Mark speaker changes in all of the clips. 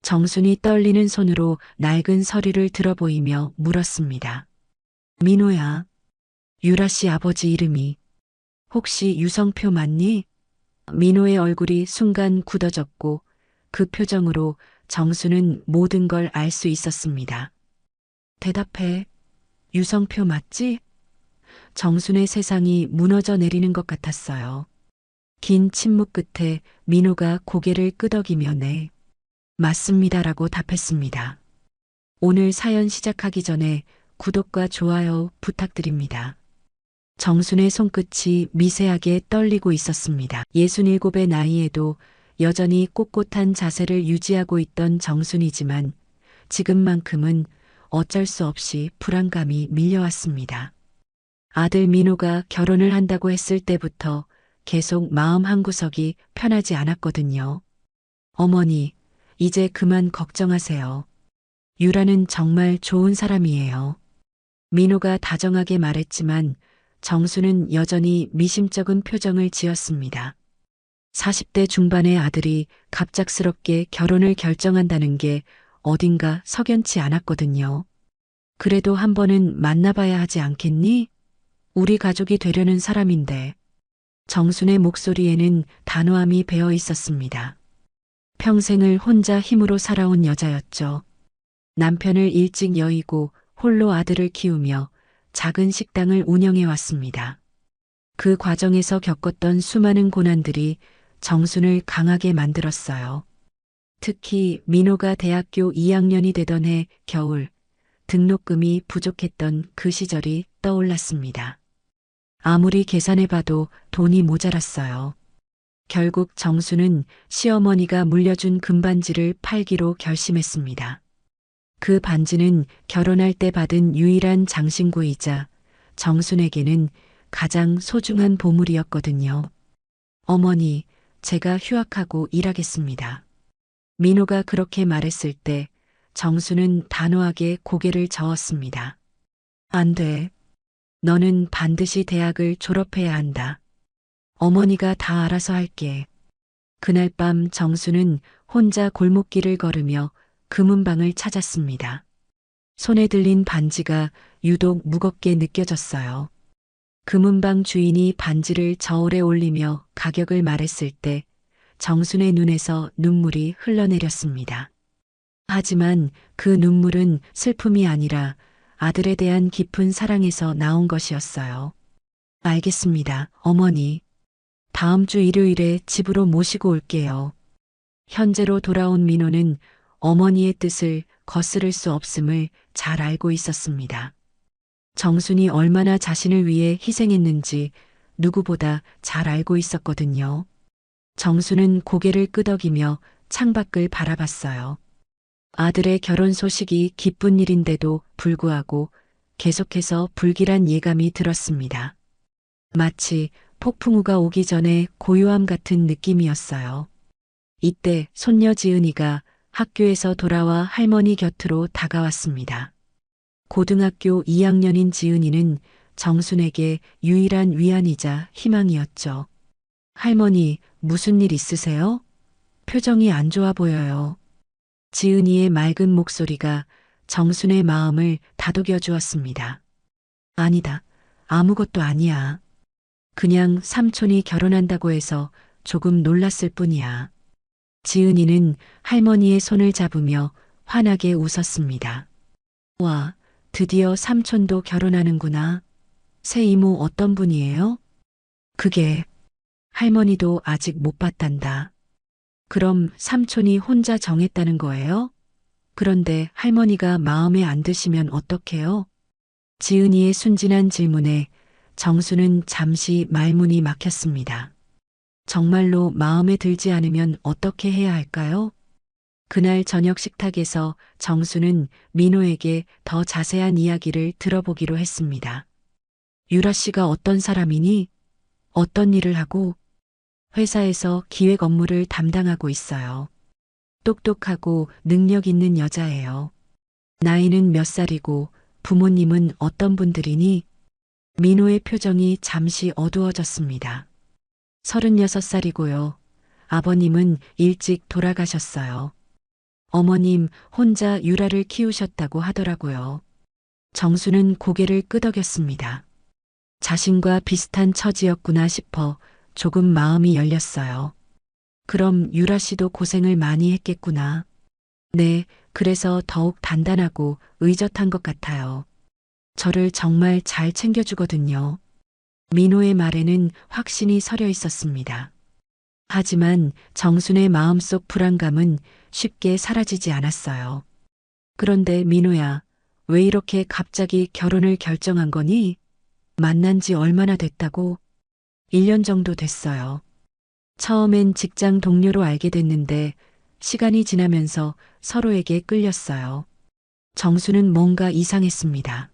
Speaker 1: 정순이 떨리는 손으로 낡은 서류를 들어보이며 물었습니다. 민호야, 유라 씨 아버지 이름이 혹시 유성표 맞니? 민호의 얼굴이 순간 굳어졌고 그 표정으로 정수는 모든 걸 알 수 있었습니다. 대답해. 유성표 맞지? 정순의 세상이 무너져 내리는 것 같았어요. 긴 침묵 끝에 민호가 고개를 끄덕이며 네. 맞습니다라고 답했습니다. 오늘 사연 시작하기 전에 구독과 좋아요 부탁드립니다. 정순의 손끝이 미세하게 떨리고 있었습니다. 67의 나이에도 여전히 꼿꼿한 자세를 유지하고 있던 정순이지만 지금만큼은 어쩔 수 없이 불안감이 밀려왔습니다. 아들 민호가 결혼을 한다고 했을 때부터 계속 마음 한구석이 편하지 않았거든요. 어머니, 이제 그만 걱정하세요. 유라는 정말 좋은 사람이에요. 민호가 다정하게 말했지만 정수는 여전히 미심쩍은 표정을 지었습니다. 40대 중반의 아들이 갑작스럽게 결혼을 결정한다는 게 어딘가 석연치 않았거든요. 그래도 한 번은 만나봐야 하지 않겠니? 우리 가족이 되려는 사람인데. 정순의 목소리에는 단호함이 배어 있었습니다. 평생을 혼자 힘으로 살아온 여자였죠. 남편을 일찍 여의고 홀로 아들을 키우며 작은 식당을 운영해 왔습니다. 그 과정에서 겪었던 수많은 고난들이 정순을 강하게 만들었어요. 특히 민호가 대학교 2학년이 되던 해 겨울 등록금이 부족했던 그 시절이 떠올랐습니다. 아무리 계산해봐도 돈이 모자랐어요. 결국 정수는 시어머니가 물려준 금반지를 팔기로 결심했습니다. 그 반지는 결혼할 때 받은 유일한 장신구이자 정순에게는 가장 소중한 보물이었거든요. 어머니, 제가 휴학하고 일하겠습니다. 민호가 그렇게 말했을 때 정수는 단호하게 고개를 저었습니다. 안 돼. 너는 반드시 대학을 졸업해야 한다. 어머니가 다 알아서 할게. 그날 밤 정수는 혼자 골목길을 걸으며 금은방을 찾았습니다. 손에 들린 반지가 유독 무겁게 느껴졌어요. 금은방 주인이 반지를 저울에 올리며 가격을 말했을 때 정순의 눈에서 눈물이 흘러내렸습니다. 하지만 그 눈물은 슬픔이 아니라 아들에 대한 깊은 사랑에서 나온 것이었어요. 알겠습니다, 어머니. 다음 주 일요일에 집으로 모시고 올게요. 현재로 돌아온 민호는 어머니의 뜻을 거스를 수 없음을 잘 알고 있었습니다. 정순이 얼마나 자신을 위해 희생했는지 누구보다 잘 알고 있었거든요. 정순은 고개를 끄덕이며 창밖을 바라봤어요. 아들의 결혼 소식이 기쁜 일인데도 불구하고 계속해서 불길한 예감이 들었습니다. 마치 폭풍우가 오기 전에 고요함 같은 느낌이었어요. 이때 손녀 지은이가 학교에서 돌아와 할머니 곁으로 다가왔습니다. 고등학교 2학년인 지은이는 정순에게 유일한 위안이자 희망이었죠. 할머니, 무슨 일 있으세요? 표정이 안 좋아 보여요. 지은이의 맑은 목소리가 정순의 마음을 다독여 주었습니다. 아니다. 아무것도 아니야. 그냥 삼촌이 결혼한다고 해서 조금 놀랐을 뿐이야. 지은이는 할머니의 손을 잡으며 환하게 웃었습니다. 와, 드디어 삼촌도 결혼하는구나. 새 이모 어떤 분이에요? 그게 할머니도 아직 못 봤단다. 그럼 삼촌이 혼자 정했다는 거예요? 그런데 할머니가 마음에 안 드시면 어떡해요? 지은이의 순진한 질문에 정수는 잠시 말문이 막혔습니다. 정말로 마음에 들지 않으면 어떻게 해야 할까요? 그날 저녁 식탁에서 정수는 민호에게 더 자세한 이야기를 들어보기로 했습니다. 유라 씨가 어떤 사람이니? 어떤 일을 하고? 회사에서 기획 업무를 담당하고 있어요. 똑똑하고 능력 있는 여자예요. 나이는 몇 살이고 부모님은 어떤 분들이니? 민호의 표정이 잠시 어두워졌습니다. 36살이고요. 아버님은 일찍 돌아가셨어요. 어머님 혼자 유라를 키우셨다고 하더라고요. 정수는 고개를 끄덕였습니다. 자신과 비슷한 처지였구나 싶어 조금 마음이 열렸어요. 그럼 유라 씨도 고생을 많이 했겠구나. 네, 그래서 더욱 단단하고 의젓한 것 같아요. 저를 정말 잘 챙겨주거든요. 민호의 말에는 확신이 서려 있었습니다. 하지만 정순의 마음속 불안감은 쉽게 사라지지 않았어요. 그런데 민호야, 왜 이렇게 갑자기 결혼을 결정한 거니? 만난 지 얼마나 됐다고? 1년 정도 됐어요. 처음엔 직장 동료로 알게 됐는데 시간이 지나면서 서로에게 끌렸어요. 정수는 뭔가 이상했습니다.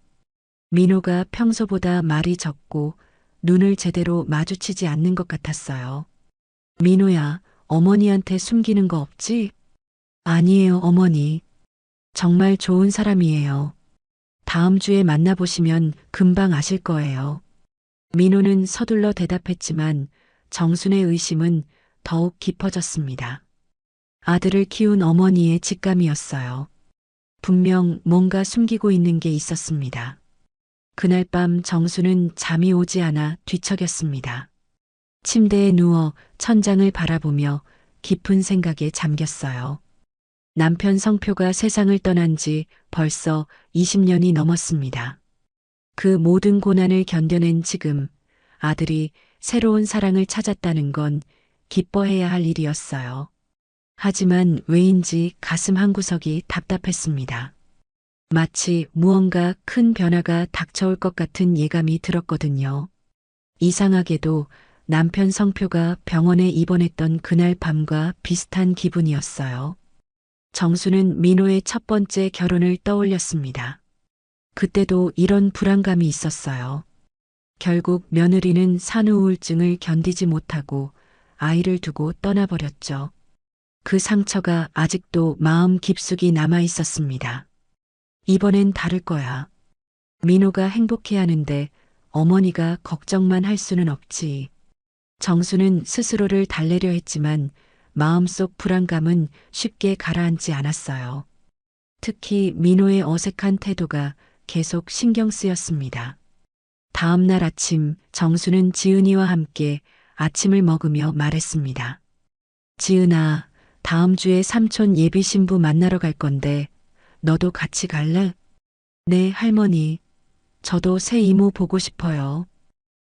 Speaker 1: 민호가 평소보다 말이 적고 눈을 제대로 마주치지 않는 것 같았어요. 민호야, 어머니한테 숨기는 거 없지? 아니에요, 어머니. 정말 좋은 사람이에요. 다음 주에 만나보시면 금방 아실 거예요. 민호는 서둘러 대답했지만 정순의 의심은 더욱 깊어졌습니다. 아들을 키운 어머니의 직감이었어요. 분명 뭔가 숨기고 있는 게 있었습니다. 그날 밤 정수는 잠이 오지 않아 뒤척였습니다. 침대에 누워 천장을 바라보며 깊은 생각에 잠겼어요. 남편 성표가 세상을 떠난 지 벌써 20년이 넘었습니다. 그 모든 고난을 견뎌낸 지금 아들이 새로운 사랑을 찾았다는 건 기뻐해야 할 일이었어요. 하지만 왜인지 가슴 한구석이 답답했습니다. 마치 무언가 큰 변화가 닥쳐올 것 같은 예감이 들었거든요. 이상하게도 남편 성표가 병원에 입원했던 그날 밤과 비슷한 기분이었어요. 정수는 민호의 첫 번째 결혼을 떠올렸습니다. 그때도 이런 불안감이 있었어요. 결국 며느리는 산후 우울증을 견디지 못하고 아이를 두고 떠나버렸죠. 그 상처가 아직도 마음 깊숙이 남아 있었습니다. 이번엔 다를 거야. 민호가 행복해하는데 어머니가 걱정만 할 수는 없지. 정수는 스스로를 달래려 했지만 마음속 불안감은 쉽게 가라앉지 않았어요. 특히 민호의 어색한 태도가 계속 신경 쓰였습니다. 다음 날 아침 정수는 지은이와 함께 아침을 먹으며 말했습니다. 지은아, 다음 주에 삼촌 예비 신부 만나러 갈 건데 너도 같이 갈래? 네, 할머니. 저도 새 이모 보고 싶어요.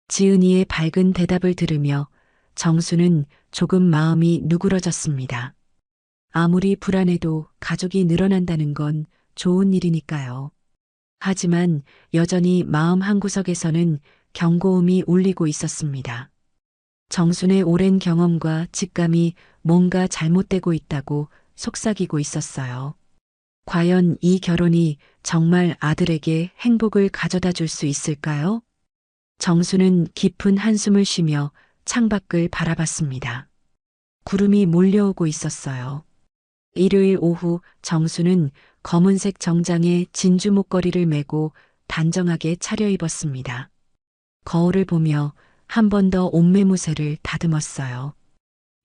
Speaker 1: 지은이의 밝은 대답을 들으며 정수는 조금 마음이 누그러졌습니다. 아무리 불안해도 가족이 늘어난다는 건 좋은 일이니까요. 하지만 여전히 마음 한구석에서는 경고음이 울리고 있었습니다. 정순의 오랜 경험과 직감이 뭔가 잘못되고 있다고 속삭이고 있었어요. 과연 이 결혼이 정말 아들에게 행복을 가져다 줄 수 있을까요? 정수는 깊은 한숨을 쉬며 창밖을 바라봤습니다. 구름이 몰려오고 있었어요. 일요일 오후 정수는 검은색 정장에 진주 목걸이를 메고 단정하게 차려입었습니다. 거울을 보며 한 번 더 옷매무새를 다듬었어요.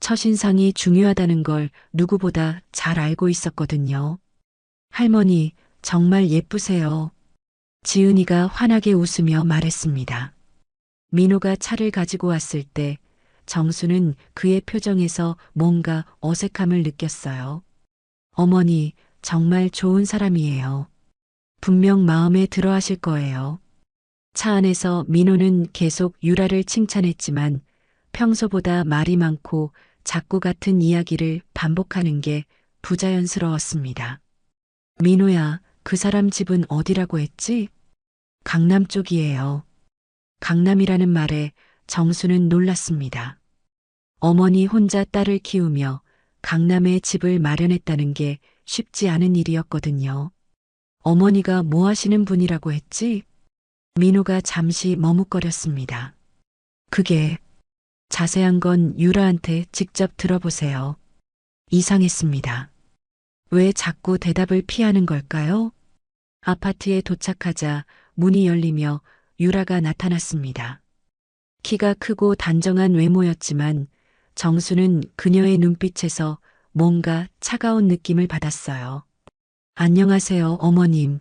Speaker 1: 첫인상이 중요하다는 걸 누구보다 잘 알고 있었거든요. 할머니, 정말 예쁘세요. 지은이가 환하게 웃으며 말했습니다. 민호가 차를 가지고 왔을 때 정수는 그의 표정에서 뭔가 어색함을 느꼈어요. 어머니, 정말 좋은 사람이에요. 분명 마음에 들어 하실 거예요. 차 안에서 민호는 계속 유라를 칭찬했지만 평소보다 말이 많고 작고 같은 이야기를 반복하는 게 부자연스러웠습니다. 민호야, 그 사람 집은 어디라고 했지? 강남 쪽이에요. 강남이라는 말에 정수는 놀랐습니다. 어머니 혼자 딸을 키우며 강남에 집을 마련했다는 게 쉽지 않은 일이었거든요. 어머니가 뭐 하시는 분이라고 했지? 민호가 잠시 머뭇거렸습니다. 그게 자세한 건 유라한테 직접 들어보세요. 이상했습니다. 왜 자꾸 대답을 피하는 걸까요? 아파트에 도착하자 문이 열리며 유라가 나타났습니다. 키가 크고 단정한 외모였지만 정수는 그녀의 눈빛에서 뭔가 차가운 느낌을 받았어요. 안녕하세요, 어머님.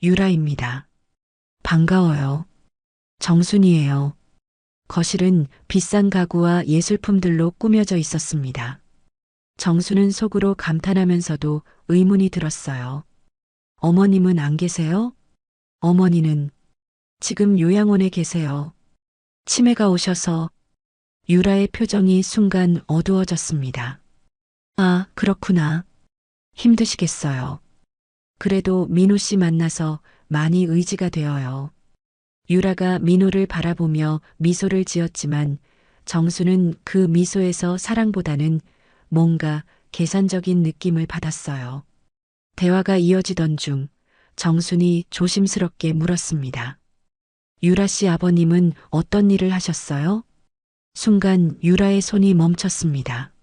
Speaker 1: 유라입니다. 반가워요. 정순이에요. 거실은 비싼 가구와 예술품들로 꾸며져 있었습니다. 정수는 속으로 감탄하면서도 의문이 들었어요. 어머님은 안 계세요? 어머니는 지금 요양원에 계세요. 치매가 오셔서 유라의 표정이 순간 어두워졌습니다. 아, 그렇구나. 힘드시겠어요. 그래도 민호 씨 만나서 많이 의지가 되어요. 유라가 민호를 바라보며 미소를 지었지만 정수는 그 미소에서 사랑보다는 뭔가 계산적인 느낌을 받았어요. 대화가 이어지던 중 정순이 조심스럽게 물었습니다. 유라 씨 아버님은 어떤 일을 하셨어요? 순간 유라의 손이 멈췄습니다.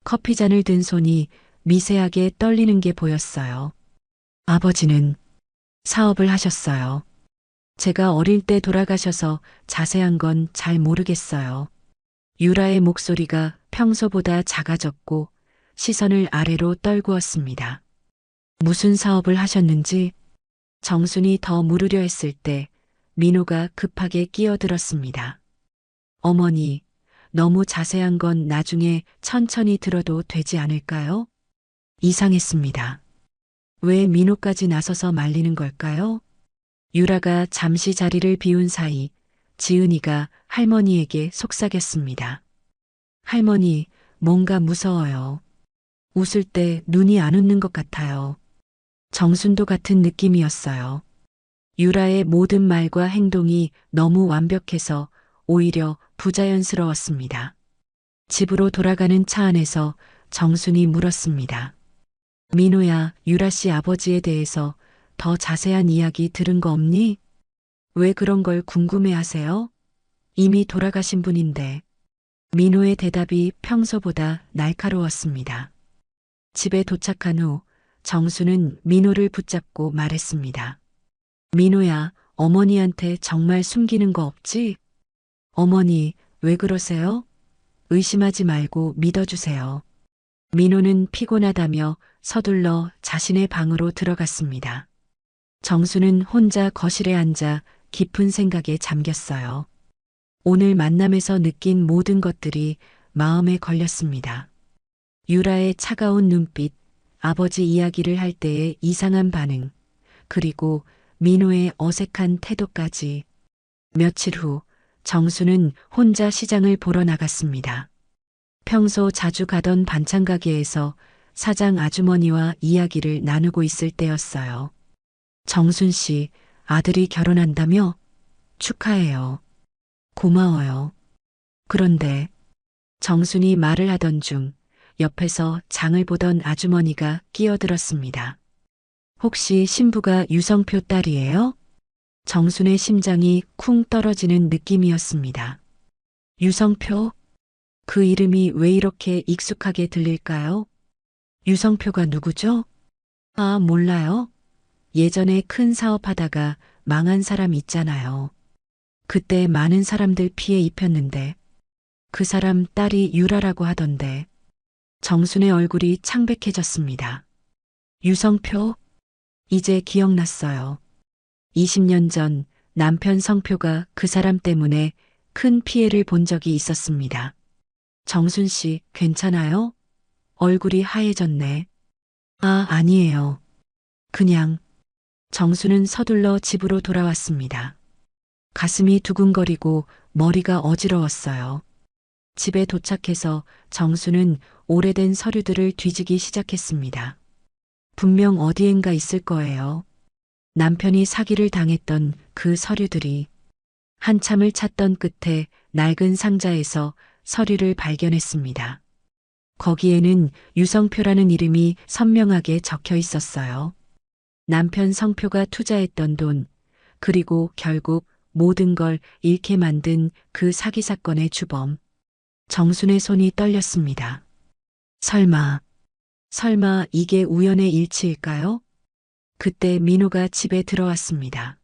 Speaker 1: 커피잔을 든 손이 미세하게 떨리는 게 보였어요. 아버지는 사업을 하셨어요. 제가 어릴 때 돌아가셔서 자세한 건 잘 모르겠어요. 유라의 목소리가 평소보다 작아졌고 시선을 아래로 떨구었습니다. 무슨 사업을 하셨는지 정순이 더 물으려 했을 때 민호가 급하게 끼어들었습니다. 어머니, 너무 자세한 건 나중에 천천히 들어도 되지 않을까요? 이상했습니다. 왜 민호까지 나서서 말리는 걸까요? 유라가 잠시 자리를 비운 사이 지은이가 할머니에게 속삭였습니다. 할머니, 뭔가 무서워요. 웃을 때 눈이 안 웃는 것 같아요. 정순도 같은 느낌이었어요. 유라의 모든 말과 행동이 너무 완벽해서 오히려 부자연스러웠습니다. 집으로 돌아가는 차 안에서 정순이 물었습니다. 민호야, 유라 씨 아버지에 대해서 더 자세한 이야기 들은 거 없니? 왜 그런 걸 궁금해 하세요? 이미 돌아가신 분인데. 민호의 대답이 평소보다 날카로웠습니다. 집에 도착한 후 정수는 민호를 붙잡고 말했습니다. 민호야, 어머니한테 정말 숨기는 거 없지? 어머니, 왜 그러세요? 의심하지 말고 믿어주세요. 민호는 피곤하다며 서둘러 자신의 방으로 들어갔습니다. 정수는 혼자 거실에 앉아 깊은 생각에 잠겼어요. 오늘 만남에서 느낀 모든 것들이 마음에 걸렸습니다. 유라의 차가운 눈빛, 아버지 이야기를 할 때의 이상한 반응, 그리고 민호의 어색한 태도까지. 며칠 후 정수는 혼자 시장을 보러 나갔습니다. 평소 자주 가던 반찬 가게에서 사장 아주머니와 이야기를 나누고 있을 때였어요. 정순 씨, 아들이 결혼한다며? 축하해요. 고마워요. 그런데 정순이 말을 하던 중 옆에서 장을 보던 아주머니가 끼어들었습니다. 혹시 신부가 유성표 딸이에요? 정순의 심장이 쿵 떨어지는 느낌이었습니다. 유성표? 그 이름이 왜 이렇게 익숙하게 들릴까요? 유성표가 누구죠? 아, 몰라요? 예전에 큰 사업하다가 망한 사람 있잖아요. 그때 많은 사람들 피해 입혔는데 그 사람 딸이 유라라고 하던데. 정순의 얼굴이 창백해졌습니다. 유성표? 이제 기억났어요. 20년 전 남편 성표가 그 사람 때문에 큰 피해를 본 적이 있었습니다. 정순 씨, 괜찮아요? 얼굴이 하얘졌네. 아, 아니에요. 그냥. 정수는 서둘러 집으로 돌아왔습니다. 가슴이 두근거리고 머리가 어지러웠어요. 집에 도착해서 정수는 오래된 서류들을 뒤지기 시작했습니다. 분명 어디엔가 있을 거예요. 남편이 사기를 당했던 그 서류들이. 한참을 찾던 끝에 낡은 상자에서 서류를 발견했습니다. 거기에는 유성표라는 이름이 선명하게 적혀 있었어요. 남편 성표가 투자했던 돈, 그리고 결국 모든 걸 잃게 만든 그 사기 사건의 주범. 정순의 손이 떨렸습니다. 설마 이게 우연의 일치일까요? 그때 민호가 집에 들어왔습니다.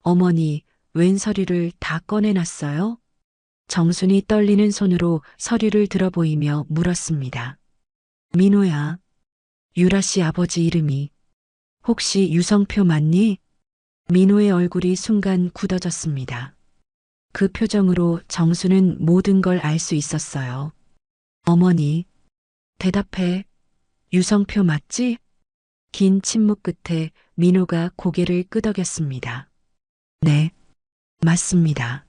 Speaker 1: 어머니, 웬 서류를 다 꺼내놨어요? 정순이 떨리는 손으로 서류를 들어보이며 물었습니다. 민호야, 유라 씨 아버지 이름이 혹시 유성표 맞니? 민호의 얼굴이 순간 굳어졌습니다. 그 표정으로 정수는 모든 걸 알 수 있었어요. 어머니, 대답해. 유성표 맞지? 긴 침묵 끝에 민호가 고개를 끄덕였습니다. 네, 맞습니다.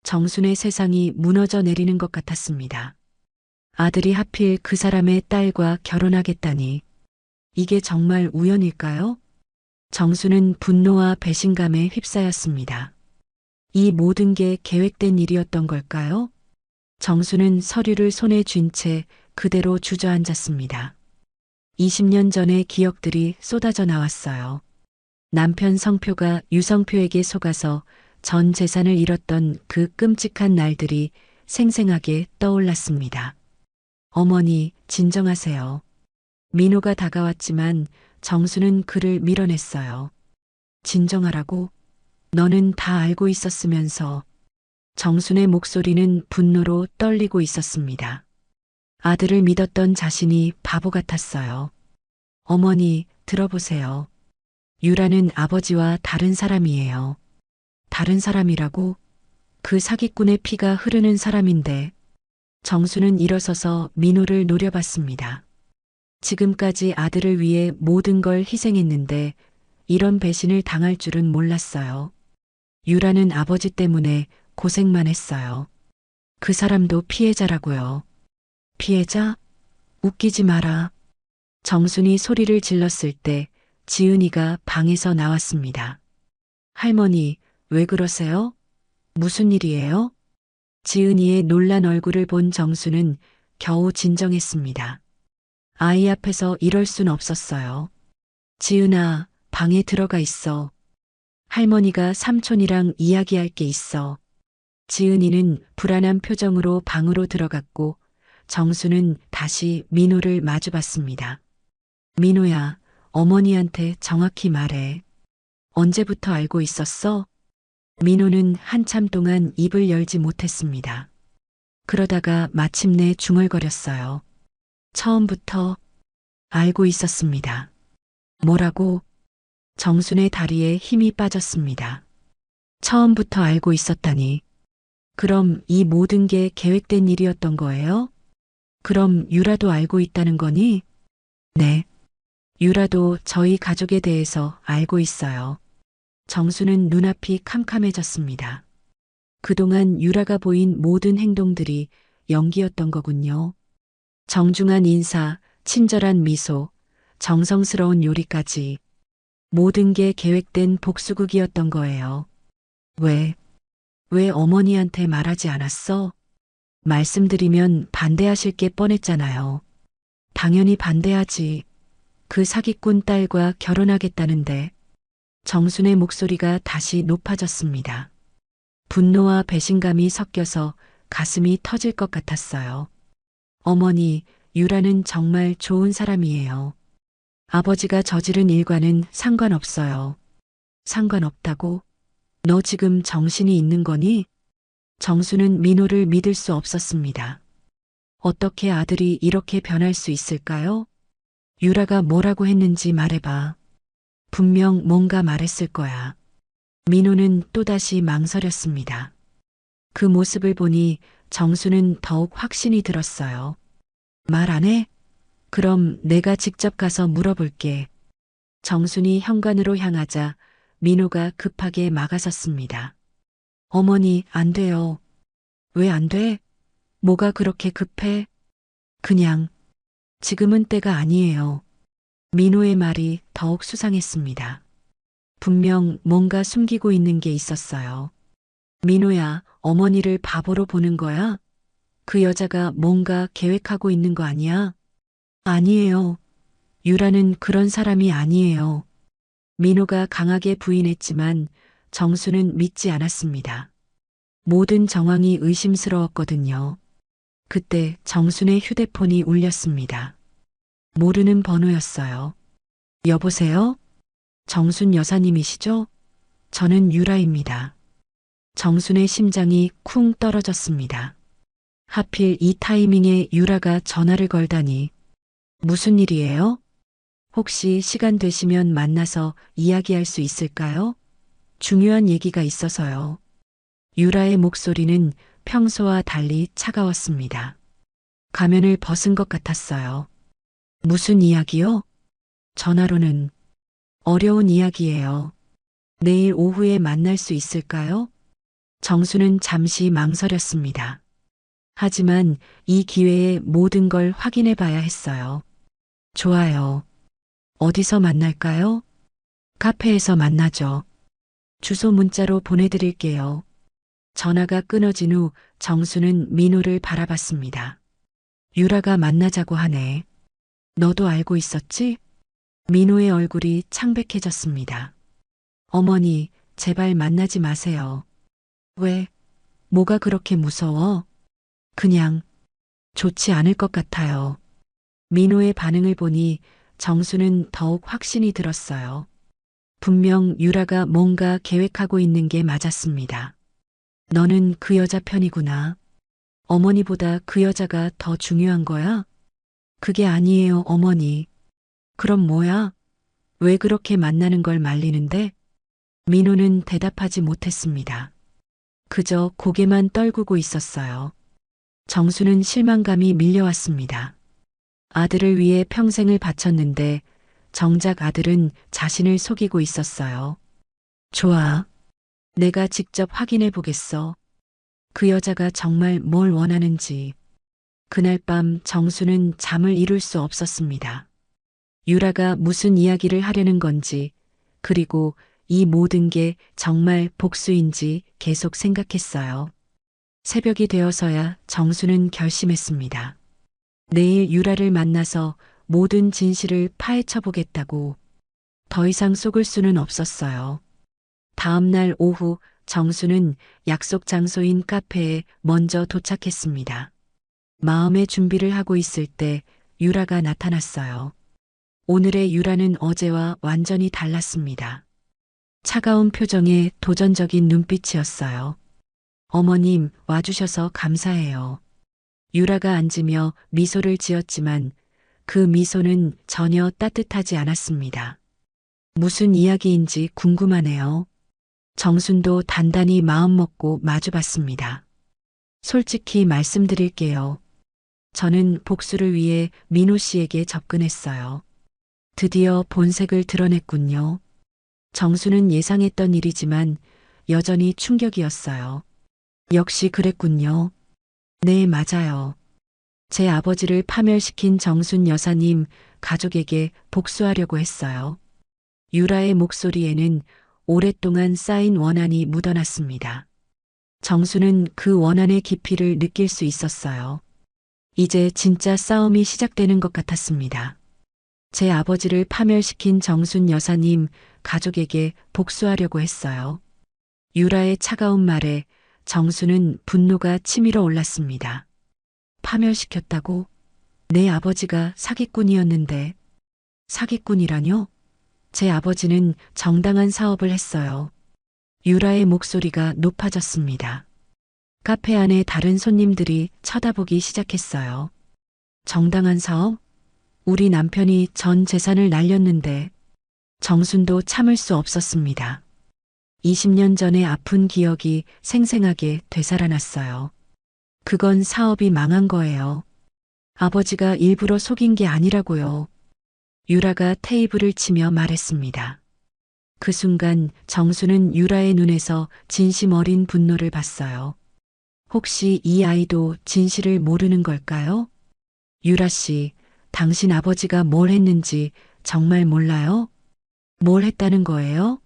Speaker 1: 정순의 세상이 무너져 내리는 것 같았습니다. 아들이 하필 그 사람의 딸과 결혼하겠다니. 이게 정말 우연일까요? 정수는 분노와 배신감에 휩싸였습니다. 이 모든 게 계획된 일이었던 걸까요? 정수는 서류를 손에 쥔 채 그대로 주저앉았습니다. 20년 전의 기억들이 쏟아져 나왔어요. 남편 성표가 유성표에게 속아서 전 재산을 잃었던 그 끔찍한 날들이 생생하게 떠올랐습니다. 어머니, 진정하세요. 민호가 다가왔지만 정수는 그를 밀어냈어요. 진정하라고? 너는 다 알고 있었으면서. 정순의 목소리는 분노로 떨리고 있었습니다. 아들을 믿었던 자신이 바보 같았어요. 어머니, 들어보세요. 유라는 아버지와 다른 사람이에요. 다른 사람이라고? 그 사기꾼의 피가 흐르는 사람인데. 정수는 일어서서 민호를 노려봤습니다. 지금까지 아들을 위해 모든 걸 희생했는데 이런 배신을 당할 줄은 몰랐어요. 유라는 아버지 때문에 고생만 했어요. 그 사람도 피해자라고요. 피해자? 웃기지 마라. 정순이 소리를 질렀을 때 지은이가 방에서 나왔습니다. 할머니, 왜 그러세요? 무슨 일이에요? 지은이의 놀란 얼굴을 본 정수는 겨우 진정했습니다. 아이 앞에서 이럴 순 없었어요. 지은아, 방에 들어가 있어. 할머니가 삼촌이랑 이야기할 게 있어. 지은이는 불안한 표정으로 방으로 들어갔고 정수는 다시 민호를 마주봤습니다. 민호야, 어머니한테 정확히 말해. 언제부터 알고 있었어? 민호는 한참 동안 입을 열지 못했습니다. 그러다가 마침내 중얼거렸어요. 처음부터 알고 있었습니다. 뭐라고? 정순의 다리에 힘이 빠졌습니다. 처음부터 알고 있었다니. 그럼 이 모든 게 계획된 일이었던 거예요? 그럼 유라도 알고 있다는 거니? 네. 유라도 저희 가족에 대해서 알고 있어요. 정수는 눈앞이 캄캄해졌습니다. 그동안 유라가 보인 모든 행동들이 연기였던 거군요. 정중한 인사, 친절한 미소, 정성스러운 요리까지 모든 게 계획된 복수극이었던 거예요. 왜 어머니한테 말하지 않았어? 말씀드리면 반대하실 게 뻔했잖아요. 당연히 반대하지. 그 사기꾼 딸과 결혼하겠다는데. 정순의 목소리가 다시 높아졌습니다. 분노와 배신감이 섞여서 가슴이 터질 것 같았어요. 어머니, 유라는 정말 좋은 사람이에요. 아버지가 저지른 일과는 상관없어요. 상관없다고? 너 지금 정신이 있는 거니? 정수는 민호를 믿을 수 없었습니다. 어떻게 아들이 이렇게 변할 수 있을까요? 유라가 뭐라고 했는지 말해봐. 분명 뭔가 말했을 거야. 민호는 또다시 망설였습니다. 그 모습을 보니 정수는 더욱 확신이 들었어요. 말 안 해? 그럼 내가 직접 가서 물어볼게. 정순이 현관으로 향하자 민호가 급하게 막아섰습니다. 어머니, 안 돼요. 왜 안 돼? 뭐가 그렇게 급해? 그냥, 지금은 때가 아니에요. 민호의 말이 더욱 수상했습니다. 분명 뭔가 숨기고 있는 게 있었어요. 민호야, 어머니를 바보로 보는 거야? 그 여자가 뭔가 계획하고 있는 거 아니야? 아니에요. 유라는 그런 사람이 아니에요. 민호가 강하게 부인했지만 정수는 믿지 않았습니다. 모든 정황이 의심스러웠거든요. 그때 정순의 휴대폰이 울렸습니다. 모르는 번호였어요. 여보세요? 정순 여사님이시죠? 저는 유라입니다. 정순의 심장이 쿵 떨어졌습니다. 하필 이 타이밍에 유라가 전화를 걸다니. 무슨 일이에요? 혹시 시간 되시면 만나서 이야기할 수 있을까요? 중요한 얘기가 있어서요. 유라의 목소리는 평소와 달리 차가웠습니다. 가면을 벗은 것 같았어요. 무슨 이야기요? 전화로는 어려운 이야기예요. 내일 오후에 만날 수 있을까요? 정수는 잠시 망설였습니다. 하지만 이 기회에 모든 걸 확인해 봐야 했어요. 좋아요. 어디서 만날까요? 카페에서 만나죠. 주소 문자로 보내드릴게요. 전화가 끊어진 후 정수는 민호를 바라봤습니다. 유라가 만나자고 하네. 너도 알고 있었지? 민호의 얼굴이 창백해졌습니다. 어머니, 제발 만나지 마세요. 왜? 뭐가 그렇게 무서워? 그냥 좋지 않을 것 같아요. 민호의 반응을 보니 정수는 더욱 확신이 들었어요. 분명 유라가 뭔가 계획하고 있는 게 맞았습니다. 너는 그 여자 편이구나. 어머니보다 그 여자가 더 중요한 거야? 그게 아니에요, 어머니. 그럼 뭐야? 왜 그렇게 만나는 걸 말리는데? 민호는 대답하지 못했습니다. 그저 고개만 떨구고 있었어요. 정수는 실망감이 밀려왔습니다. 아들을 위해 평생을 바쳤는데 정작 아들은 자신을 속이고 있었어요. 좋아. 내가 직접 확인해 보겠어. 그 여자가 정말 뭘 원하는지. 그날 밤 정수는 잠을 이룰 수 없었습니다. 유라가 무슨 이야기를 하려는 건지, 그리고 이 모든 게 정말 복수인지 계속 생각했어요. 새벽이 되어서야 정수는 결심했습니다. 내일 유라를 만나서 모든 진실을 파헤쳐 보겠다고. 더 이상 속을 수는 없었어요. 다음 날 오후 정수는 약속 장소인 카페에 먼저 도착했습니다. 마음의 준비를 하고 있을 때 유라가 나타났어요. 오늘의 유라는 어제와 완전히 달랐습니다. 차가운 표정에 도전적인 눈빛이었어요. 어머님, 와주셔서 감사해요. 유라가 앉으며 미소를 지었지만 그 미소는 전혀 따뜻하지 않았습니다. 무슨 이야기인지 궁금하네요. 정순도 단단히 마음먹고 마주봤습니다. 솔직히 말씀드릴게요. 저는 복수를 위해 민호 씨에게 접근했어요. 드디어 본색을 드러냈군요. 정수는 예상했던 일이지만 여전히 충격이었어요. 역시 그랬군요. 네, 맞아요. 제 아버지를 파멸시킨 정순 여사님 가족에게 복수하려고 했어요. 유라의 목소리에는 오랫동안 쌓인 원한이 묻어났습니다. 정수는 그 원한의 깊이를 느낄 수 있었어요. 이제 진짜 싸움이 시작되는 것 같았습니다. 제 아버지를 파멸시킨 정순 여사님 가족에게 복수하려고 했어요. 유라의 차가운 말에 정수는 분노가 치밀어 올랐습니다. 파멸시켰다고? 내 아버지가 사기꾼이었는데. 사기꾼이라뇨? 제 아버지는 정당한 사업을 했어요. 유라의 목소리가 높아졌습니다. 카페 안에 다른 손님들이 쳐다보기 시작했어요. 정당한 사업? 우리 남편이 전 재산을 날렸는데. 정순도 참을 수 없었습니다. 20년 전의 아픈 기억이 생생하게 되살아났어요. 그건 사업이 망한 거예요. 아버지가 일부러 속인 게 아니라고요. 유라가 테이블을 치며 말했습니다. 그 순간 정수는 유라의 눈에서 진심 어린 분노를 봤어요. 혹시 이 아이도 진실을 모르는 걸까요? 유라 씨, 당신 아버지가 뭘 했는지 정말 몰라요? 뭘 했다는 거예요?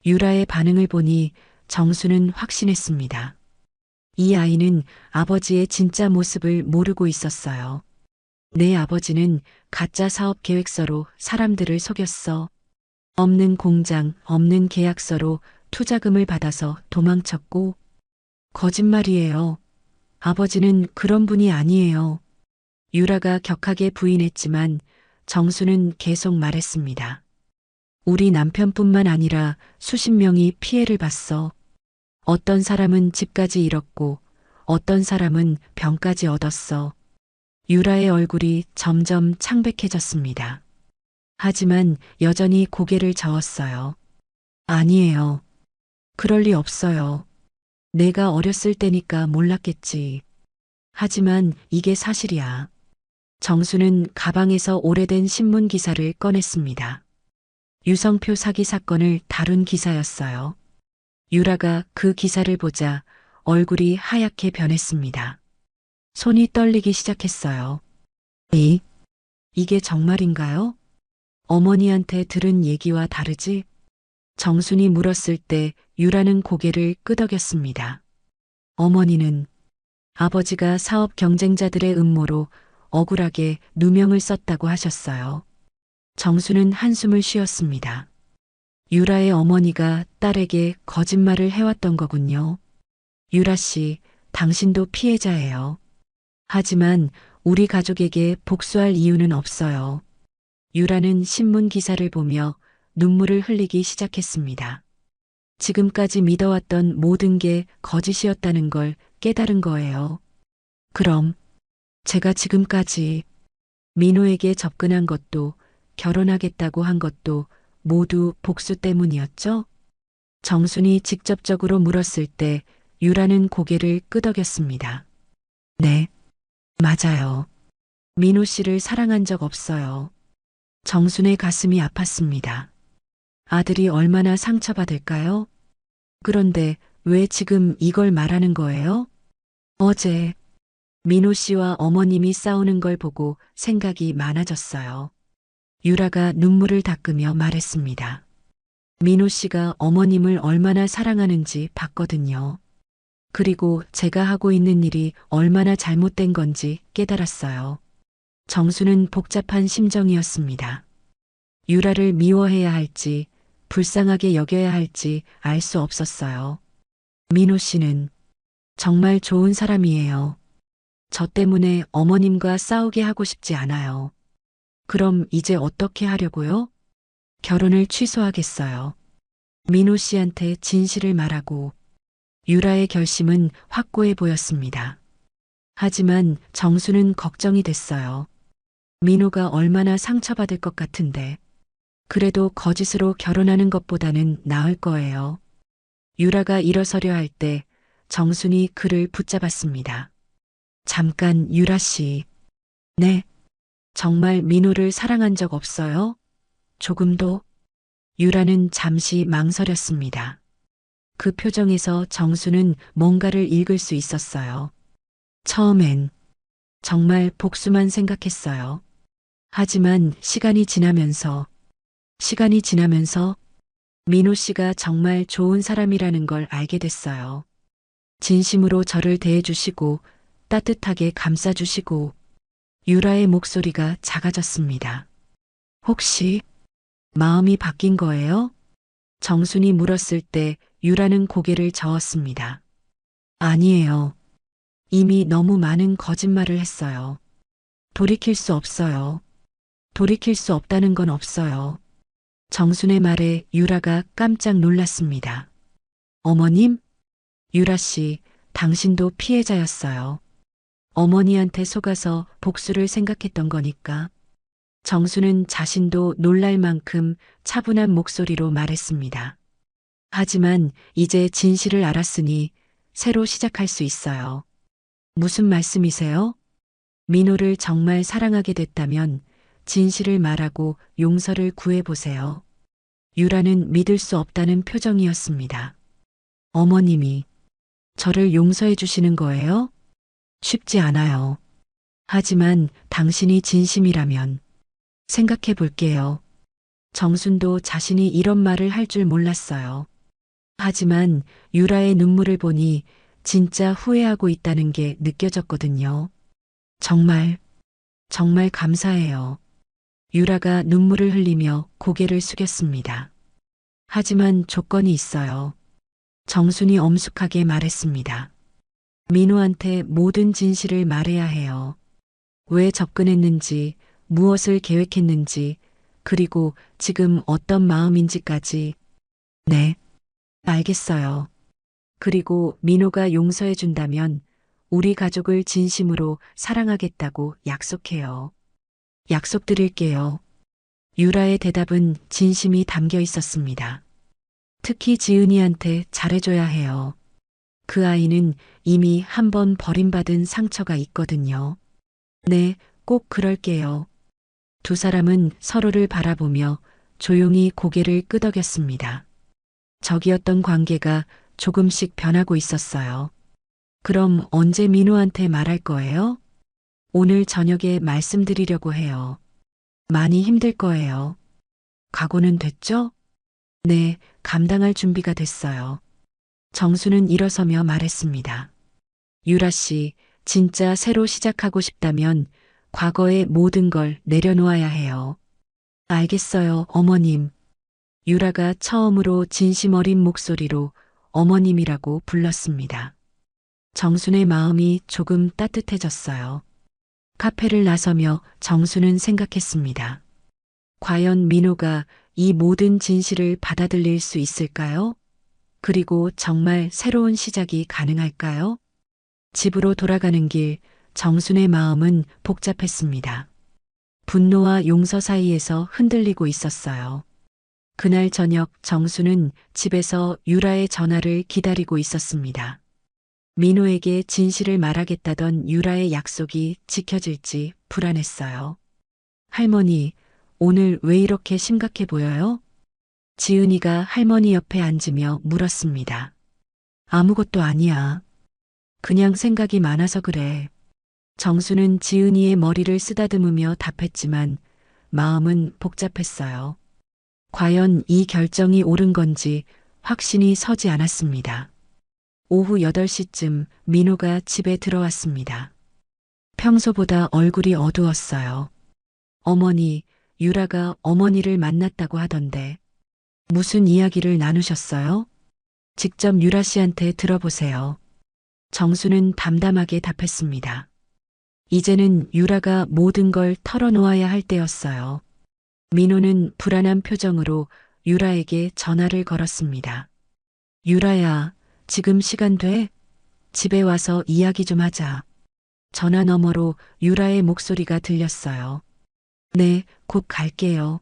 Speaker 1: 유라의 반응을 보니 정수는 확신했습니다. 이 아이는 아버지의 진짜 모습을 모르고 있었어요. 내 아버지는 가짜 사업 계획서로 사람들을 속였어. 없는 공장, 없는 계약서로 투자금을 받아서 도망쳤고. 거짓말이에요. 아버지는 그런 분이 아니에요. 유라가 격하게 부인했지만 정수는 계속 말했습니다. 우리 남편뿐만 아니라 수십 명이 피해를 봤어. 어떤 사람은 집까지 잃었고 어떤 사람은 병까지 얻었어. 유라의 얼굴이 점점 창백해졌습니다. 하지만 여전히 고개를 저었어요. 아니에요. 그럴 리 없어요. 내가 어렸을 때니까 몰랐겠지. 하지만 이게 사실이야. 정수는 가방에서 오래된 신문 기사를 꺼냈습니다. 유성표 사기 사건을 다룬 기사였어요. 유라가 그 기사를 보자 얼굴이 하얗게 변했습니다. 손이 떨리기 시작했어요. 이게 정말인가요? 어머니한테 들은 얘기와 다르지? 정순이 물었을 때 유라는 고개를 끄덕였습니다. 어머니는 아버지가 사업 경쟁자들의 음모로 억울하게 누명을 썼다고 하셨어요. 정수는 한숨을 쉬었습니다. 유라의 어머니가 딸에게 거짓말을 해왔던 거군요. 유라 씨, 당신도 피해자예요. 하지만 우리 가족에게 복수할 이유는 없어요. 유라는 신문 기사를 보며 눈물을 흘리기 시작했습니다. 지금까지 믿어왔던 모든 게 거짓이었다는 걸 깨달은 거예요. 그럼 제가 지금까지 민호에게 접근한 것도 결혼하겠다고 한 것도 모두 복수 때문이었죠? 정순이 직접적으로 물었을 때 유라는 고개를 끄덕였습니다. 네, 맞아요. 민호 씨를 사랑한 적 없어요. 정순의 가슴이 아팠습니다. 아들이 얼마나 상처받을까요? 그런데 왜 지금 이걸 말하는 거예요? 어제 민호 씨와 어머님이 싸우는 걸 보고 생각이 많아졌어요. 유라가 눈물을 닦으며 말했습니다. 민호 씨가 어머님을 얼마나 사랑하는지 봤거든요. 그리고 제가 하고 있는 일이 얼마나 잘못된 건지 깨달았어요. 정수는 복잡한 심정이었습니다. 유라를 미워해야 할지 불쌍하게 여겨야 할지 알 수 없었어요. 민호 씨는 정말 좋은 사람이에요. 저 때문에 어머님과 싸우게 하고 싶지 않아요. 그럼 이제 어떻게 하려고요? 결혼을 취소하겠어요. 민호 씨한테 진실을 말하고. 유라의 결심은 확고해 보였습니다. 하지만 정수는 걱정이 됐어요. 민호가 얼마나 상처받을 것 같은데. 그래도 거짓으로 결혼하는 것보다는 나을 거예요. 유라가 일어서려 할 때 정순이 그를 붙잡았습니다. 잠깐 유라 씨. 네. 정말 민호를 사랑한 적 없어요? 조금도? 유라는 잠시 망설였습니다. 그 표정에서 정수는 뭔가를 읽을 수 있었어요. 처음엔 정말 복수만 생각했어요. 하지만 시간이 지나면서 민호 씨가 정말 좋은 사람이라는 걸 알게 됐어요. 진심으로 저를 대해주시고 따뜻하게 감싸주시고. 유라의 목소리가 작아졌습니다. 혹시 마음이 바뀐 거예요? 정순이 물었을 때 유라는 고개를 저었습니다. 아니에요. 이미 너무 많은 거짓말을 했어요. 돌이킬 수 없어요. 돌이킬 수 없다는 건 없어요. 정순의 말에 유라가 깜짝 놀랐습니다. 어머님? 유라 씨, 당신도 피해자였어요. 어머니한테 속아서 복수를 생각했던 거니까. 정수는 자신도 놀랄 만큼 차분한 목소리로 말했습니다. 하지만 이제 진실을 알았으니 새로 시작할 수 있어요. 무슨 말씀이세요? 민호를 정말 사랑하게 됐다면 진실을 말하고 용서를 구해보세요. 유라는 믿을 수 없다는 표정이었습니다. 어머님이 저를 용서해 주시는 거예요? 쉽지 않아요. 하지만 당신이 진심이라면 생각해 볼게요. 정순도 자신이 이런 말을 할 줄 몰랐어요. 하지만 유라의 눈물을 보니 진짜 후회하고 있다는 게 느껴졌거든요. 정말 감사해요. 유라가 눈물을 흘리며 고개를 숙였습니다. 하지만 조건이 있어요. 정순이 엄숙하게 말했습니다. 민호한테 모든 진실을 말해야 해요. 왜 접근했는지, 무엇을 계획했는지, 그리고 지금 어떤 마음인지까지. 네, 알겠어요. 그리고 민호가 용서해 준다면 우리 가족을 진심으로 사랑하겠다고 약속해요. 약속드릴게요. 유라의 대답은 진심이 담겨 있었습니다. 특히 지은이한테 잘해줘야 해요. 그 아이는 이미 한 번 버림받은 상처가 있거든요. 네, 꼭 그럴게요. 두 사람은 서로를 바라보며 조용히 고개를 끄덕였습니다. 적이었던 관계가 조금씩 변하고 있었어요. 그럼 언제 민호한테 말할 거예요? 오늘 저녁에 말씀드리려고 해요. 많이 힘들 거예요. 각오는 됐죠? 네, 감당할 준비가 됐어요. 정수는 일어서며 말했습니다. 유라 씨, 진짜 새로 시작하고 싶다면 과거의 모든 걸 내려놓아야 해요. 알겠어요, 어머님. 유라가 처음으로 진심 어린 목소리로 어머님이라고 불렀습니다. 정순의 마음이 조금 따뜻해졌어요. 카페를 나서며 정수는 생각했습니다. 과연 민호가 이 모든 진실을 받아들일 수 있을까요? 그리고 정말 새로운 시작이 가능할까요? 집으로 돌아가는 길, 정순의 마음은 복잡했습니다. 분노와 용서 사이에서 흔들리고 있었어요. 그날 저녁 정수는 집에서 유라의 전화를 기다리고 있었습니다. 민호에게 진실을 말하겠다던 유라의 약속이 지켜질지 불안했어요. 할머니, 오늘 왜 이렇게 심각해 보여요? 지은이가 할머니 옆에 앉으며 물었습니다. 아무것도 아니야. 그냥 생각이 많아서 그래. 정수는 지은이의 머리를 쓰다듬으며 답했지만 마음은 복잡했어요. 과연 이 결정이 옳은 건지 확신이 서지 않았습니다. 오후 8시쯤 민호가 집에 들어왔습니다. 평소보다 얼굴이 어두웠어요. 어머니, 유라가 어머니를 만났다고 하던데 무슨 이야기를 나누셨어요? 직접 유라 씨한테 들어보세요. 정수는 담담하게 답했습니다. 이제는 유라가 모든 걸 털어놓아야 할 때였어요. 민호는 불안한 표정으로 유라에게 전화를 걸었습니다. 유라야, 지금 시간 돼? 집에 와서 이야기 좀 하자. 전화 너머로 유라의 목소리가 들렸어요. 네, 곧 갈게요.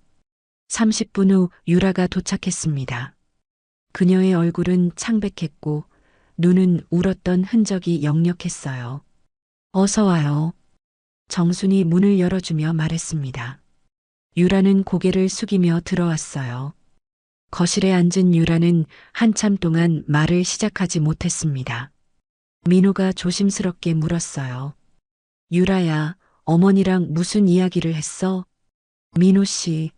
Speaker 1: 30분 후 유라가 도착했습니다. 그녀의 얼굴은 창백했고 눈은 울었던 흔적이 역력했어요. 어서 와요. 정순이 문을 열어주며 말했습니다. 유라는 고개를 숙이며 들어왔어요. 거실에 앉은 유라는 한참 동안 말을 시작하지 못했습니다. 민호가 조심스럽게 물었어요. 유라야, 어머니랑 무슨 이야기를 했어? 민호 씨.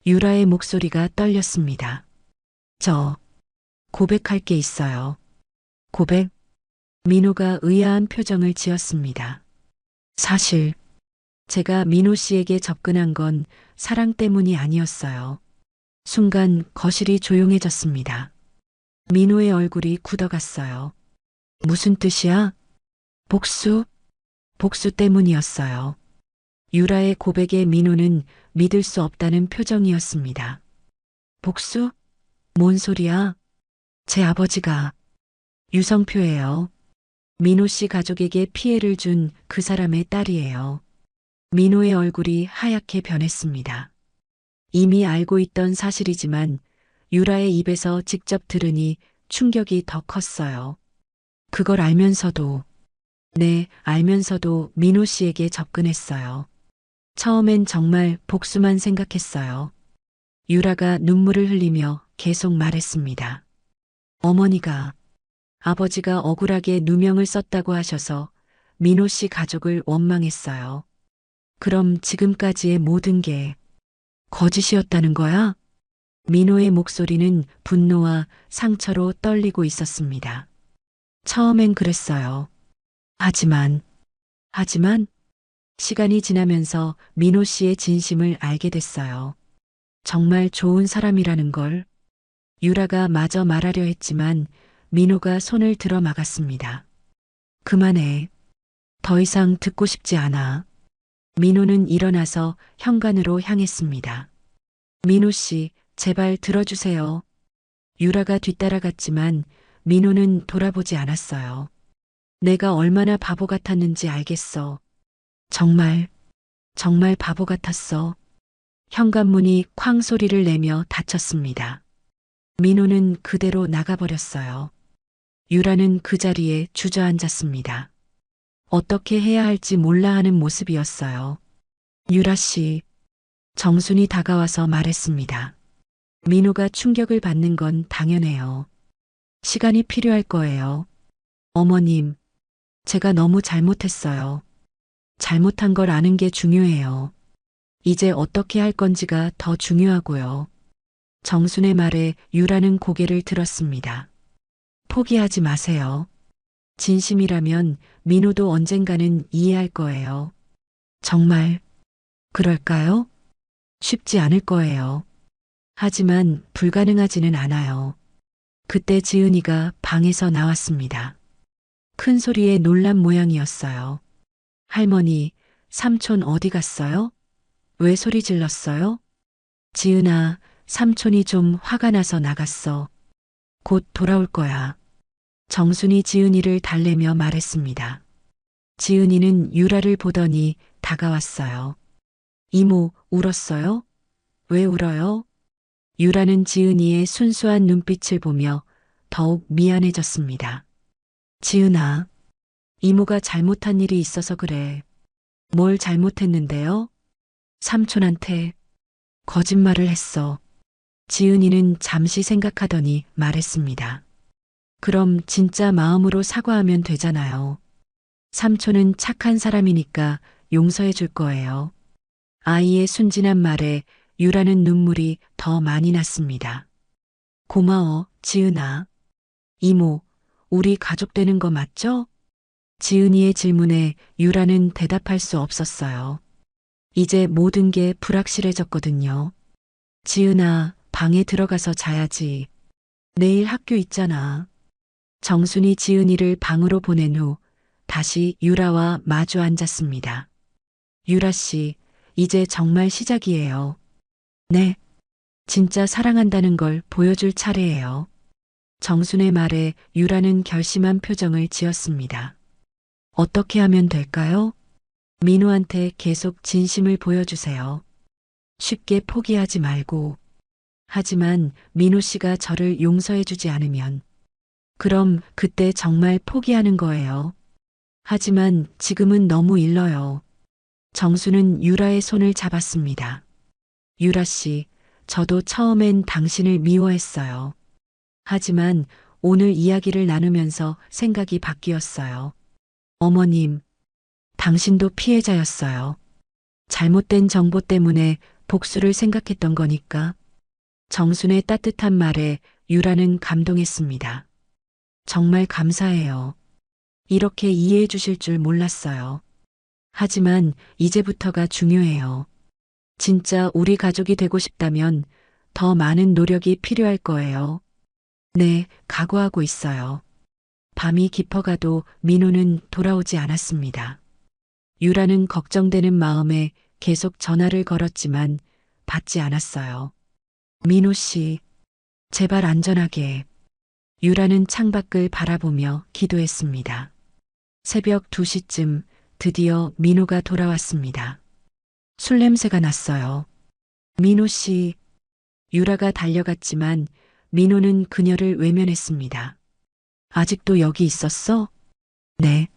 Speaker 1: 유라의 목소리가 떨렸습니다. 저 고백할 게 있어요. 고백? 민호가 의아한 표정을 지었습니다. 사실 제가 민호 씨에게 접근한 건 사랑 때문이 아니었어요. 순간 거실이 조용해졌습니다. 민호의 얼굴이 굳어갔어요. 무슨 뜻이야? 복수? 복수 때문이었어요. 유라의 고백에 민호는 믿을 수 없다는 표정이었습니다. 복수? 뭔 소리야? 제 아버지가 유성표예요. 민호 씨 가족에게 피해를 준 그 사람의 딸이에요. 민호의 얼굴이 하얗게 변했습니다. 이미 알고 있던 사실이지만 유라의 입에서 직접 들으니 충격이 더 컸어요. 그걸 알면서도, 네, 알면서도 민호 씨에게 접근했어요. 처음엔 정말 복수만 생각했어요. 유라가 눈물을 흘리며 계속 말했습니다. 어머니가, 아버지가 억울하게 누명을 썼다고 하셔서 민호 씨 가족을 원망했어요. 그럼 지금까지의 모든 게 거짓이었다는 거야? 민호의 목소리는 분노와 상처로 떨리고 있었습니다. 처음엔 그랬어요. 하지만 시간이 지나면서 민호 씨의 진심을 알게 됐어요. 정말 좋은 사람이라는 걸. 유라가 마저 말하려 했지만 민호가 손을 들어 막았습니다. 그만해. 더 이상 듣고 싶지 않아. 민호는 일어나서 현관으로 향했습니다. 민호 씨, 제발 들어주세요. 유라가 뒤따라갔지만 민호는 돌아보지 않았어요. 내가 얼마나 바보 같았는지 알겠어. 정말, 정말 바보 같았어. 현관문이 쾅 소리를 내며 닫혔습니다. 민호는 그대로 나가버렸어요. 유라는 그 자리에 주저앉았습니다. 어떻게 해야 할지 몰라 하는 모습이었어요. 유라 씨, 정순이 다가와서 말했습니다. 민호가 충격을 받는 건 당연해요. 시간이 필요할 거예요. 어머님, 제가 너무 잘못했어요. 잘못한 걸 아는 게 중요해요. 이제 어떻게 할 건지가 더 중요하고요. 정순의 말에 유라는 고개를 들었습니다. 포기하지 마세요. 진심이라면 민호도 언젠가는 이해할 거예요. 정말 그럴까요? 쉽지 않을 거예요. 하지만 불가능하지는 않아요. 그때 지은이가 방에서 나왔습니다. 큰 소리에 놀란 모양이었어요. 할머니, 삼촌 어디 갔어요? 왜 소리 질렀어요? 지은아, 삼촌이 좀 화가 나서 나갔어. 곧 돌아올 거야. 정순이 지은이를 달래며 말했습니다. 지은이는 유라를 보더니 다가왔어요. 이모, 울었어요? 왜 울어요? 유라는 지은이의 순수한 눈빛을 보며 더욱 미안해졌습니다. 지은아, 이모가 잘못한 일이 있어서 그래. 뭘 잘못했는데요? 삼촌한테 거짓말을 했어. 지은이는 잠시 생각하더니 말했습니다. 그럼 진짜 마음으로 사과하면 되잖아요. 삼촌은 착한 사람이니까 용서해 줄 거예요. 아이의 순진한 말에 유라는 눈물이 더 많이 났습니다. 고마워, 지은아. 이모, 우리 가족 되는 거 맞죠? 지은이의 질문에 유라는 대답할 수 없었어요. 이제 모든 게 불확실해졌거든요. 지은아, 방에 들어가서 자야지. 내일 학교 있잖아. 정순이 지은이를 방으로 보낸 후 다시 유라와 마주 앉았습니다. 유라 씨, 이제 정말 시작이에요. 네, 진짜 사랑한다는 걸 보여줄 차례예요. 정순의 말에 유라는 결심한 표정을 지었습니다. 어떻게 하면 될까요? 민호한테 계속 진심을 보여주세요. 쉽게 포기하지 말고. 하지만 민호 씨가 저를 용서해주지 않으면 그럼 그때 정말 포기하는 거예요. 하지만 지금은 너무 일러요. 정수는 유라의 손을 잡았습니다. 유라 씨, 저도 처음엔 당신을 미워했어요. 하지만 오늘 이야기를 나누면서 생각이 바뀌었어요. 어머님, 당신도 피해자였어요. 잘못된 정보 때문에 복수를 생각했던 거니까. 정순의 따뜻한 말에 유라는 감동했습니다. 정말 감사해요. 이렇게 이해해 주실 줄 몰랐어요. 하지만 이제부터가 중요해요. 진짜 우리 가족이 되고 싶다면 더 많은 노력이 필요할 거예요. 네, 각오하고 있어요. 밤이 깊어가도 민호는 돌아오지 않았습니다. 유라는 걱정되는 마음에 계속 전화를 걸었지만 받지 않았어요. 민호 씨, 제발 안전하게. 유라는 창밖을 바라보며 기도했습니다. 새벽 2시쯤 드디어 민호가 돌아왔습니다. 술 냄새가 났어요. 민호 씨, 유라가 달려갔지만 민호는 그녀를 외면했습니다. 아직도 여기 있었어? 네.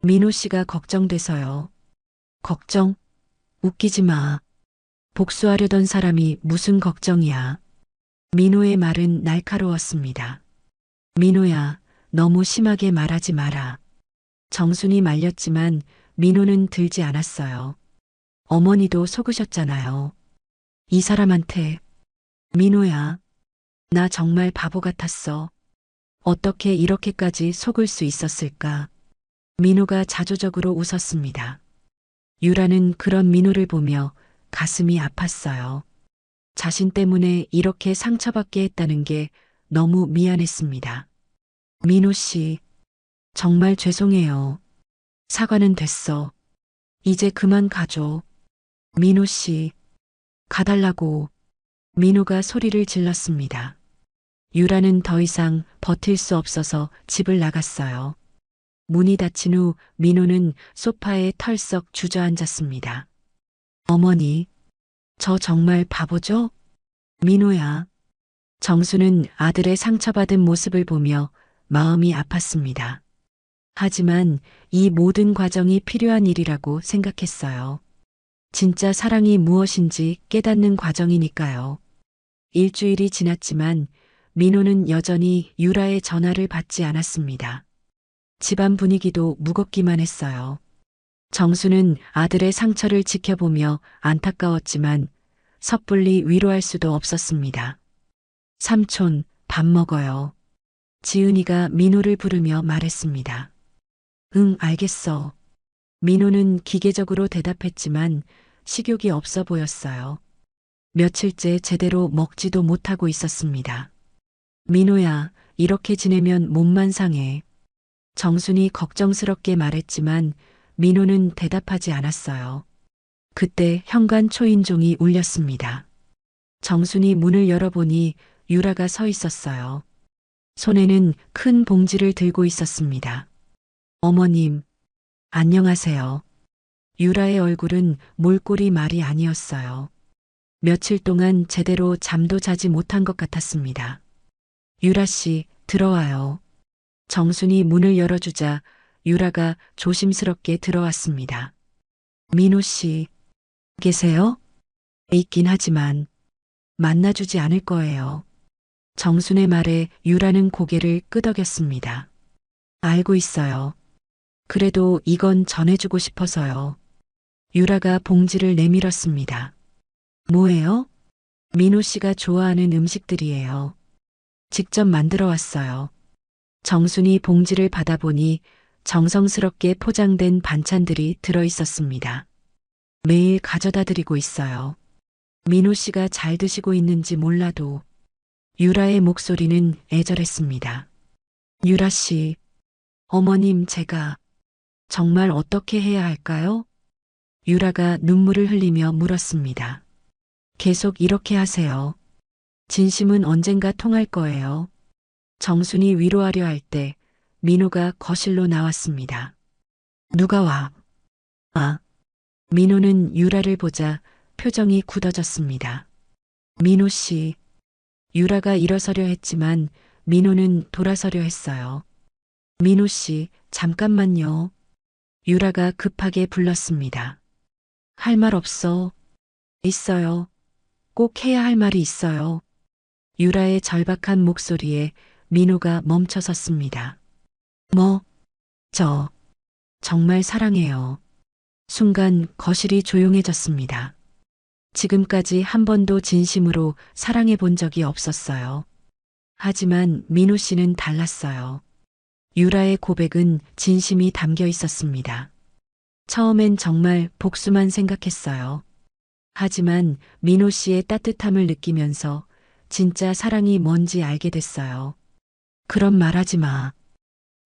Speaker 1: 민호 씨가 걱정돼서요. 걱정? 웃기지 마. 복수하려던 사람이 무슨 걱정이야. 민호의 말은 날카로웠습니다. 민호야, 너무 심하게 말하지 마라. 정순이 말렸지만 민호는 들지 않았어요. 어머니도 속으셨잖아요. 이 사람한테. 민호야, 나 정말 바보 같았어. 어떻게 이렇게까지 속을 수 있었을까? 민호가 자조적으로 웃었습니다. 유라는 그런 민호를 보며 가슴이 아팠어요. 자신 때문에 이렇게 상처받게 했다는 게 너무 미안했습니다. 민호 씨, 정말 죄송해요. 사과는 됐어. 이제 그만 가줘. 민호 씨, 가달라고. 민호가 소리를 질렀습니다. 유라는 더 이상 버틸 수 없어서 집을 나갔어요. 문이 닫힌 후 민호는 소파에 털썩 주저앉았습니다. 어머니, 저 정말 바보죠? 민호야. 정수는 아들의 상처받은 모습을 보며 마음이 아팠습니다. 하지만 이 모든 과정이 필요한 일이라고 생각했어요. 진짜 사랑이 무엇인지 깨닫는 과정이니까요. 일주일이 지났지만 민호는 여전히 유라의 전화를 받지 않았습니다. 집안 분위기도 무겁기만 했어요. 정수는 아들의 상처를 지켜보며 안타까웠지만 섣불리 위로할 수도 없었습니다. 삼촌, 밥 먹어요. 지은이가 민호를 부르며 말했습니다. 응, 알겠어. 민호는 기계적으로 대답했지만 식욕이 없어 보였어요. 며칠째 제대로 먹지도 못하고 있었습니다. 민호야, 이렇게 지내면 몸만 상해. 정순이 걱정스럽게 말했지만 민호는 대답하지 않았어요. 그때 현관 초인종이 울렸습니다. 정순이 문을 열어보니 유라가 서 있었어요. 손에는 큰 봉지를 들고 있었습니다. 어머님, 안녕하세요. 유라의 얼굴은 몰골이 말이 아니었어요. 며칠 동안 제대로 잠도 자지 못한 것 같았습니다. 유라 씨, 들어와요. 정순이 문을 열어주자 유라가 조심스럽게 들어왔습니다. 민호 씨, 계세요? 있긴 하지만 만나주지 않을 거예요. 정순의 말에 유라는 고개를 끄덕였습니다. 알고 있어요. 그래도 이건 전해주고 싶어서요. 유라가 봉지를 내밀었습니다. 뭐예요? 민호 씨가 좋아하는 음식들이에요. 직접 만들어 왔어요. 정순이 봉지를 받아보니 정성스럽게 포장된 반찬들이 들어 있었습니다. 매일 가져다 드리고 있어요. 민호 씨가 잘 드시고 있는지 몰라도 유라의 목소리는 애절했습니다. 유라 씨, 어머님 제가 정말 어떻게 해야 할까요? 유라가 눈물을 흘리며 물었습니다. 계속 이렇게 하세요. 진심은 언젠가 통할 거예요. 정순이 위로하려 할 때 민호가 거실로 나왔습니다. 누가 와? 아, 민호는 유라를 보자 표정이 굳어졌습니다. 민호 씨, 유라가 일어서려 했지만 민호는 돌아서려 했어요. 민호 씨, 잠깐만요. 유라가 급하게 불렀습니다. 할 말 없어. 있어요. 꼭 해야 할 말이 있어요. 유라의 절박한 목소리에 민호가 멈춰 섰습니다. 뭐? 저 정말 사랑해요. 순간 거실이 조용해졌습니다. 지금까지 한 번도 진심으로 사랑해 본 적이 없었어요. 하지만 민호 씨는 달랐어요. 유라의 고백은 진심이 담겨 있었습니다. 처음엔 정말 복수만 생각했어요. 하지만 민호 씨의 따뜻함을 느끼면서 진짜 사랑이 뭔지 알게 됐어요. 그런 말 하지 마.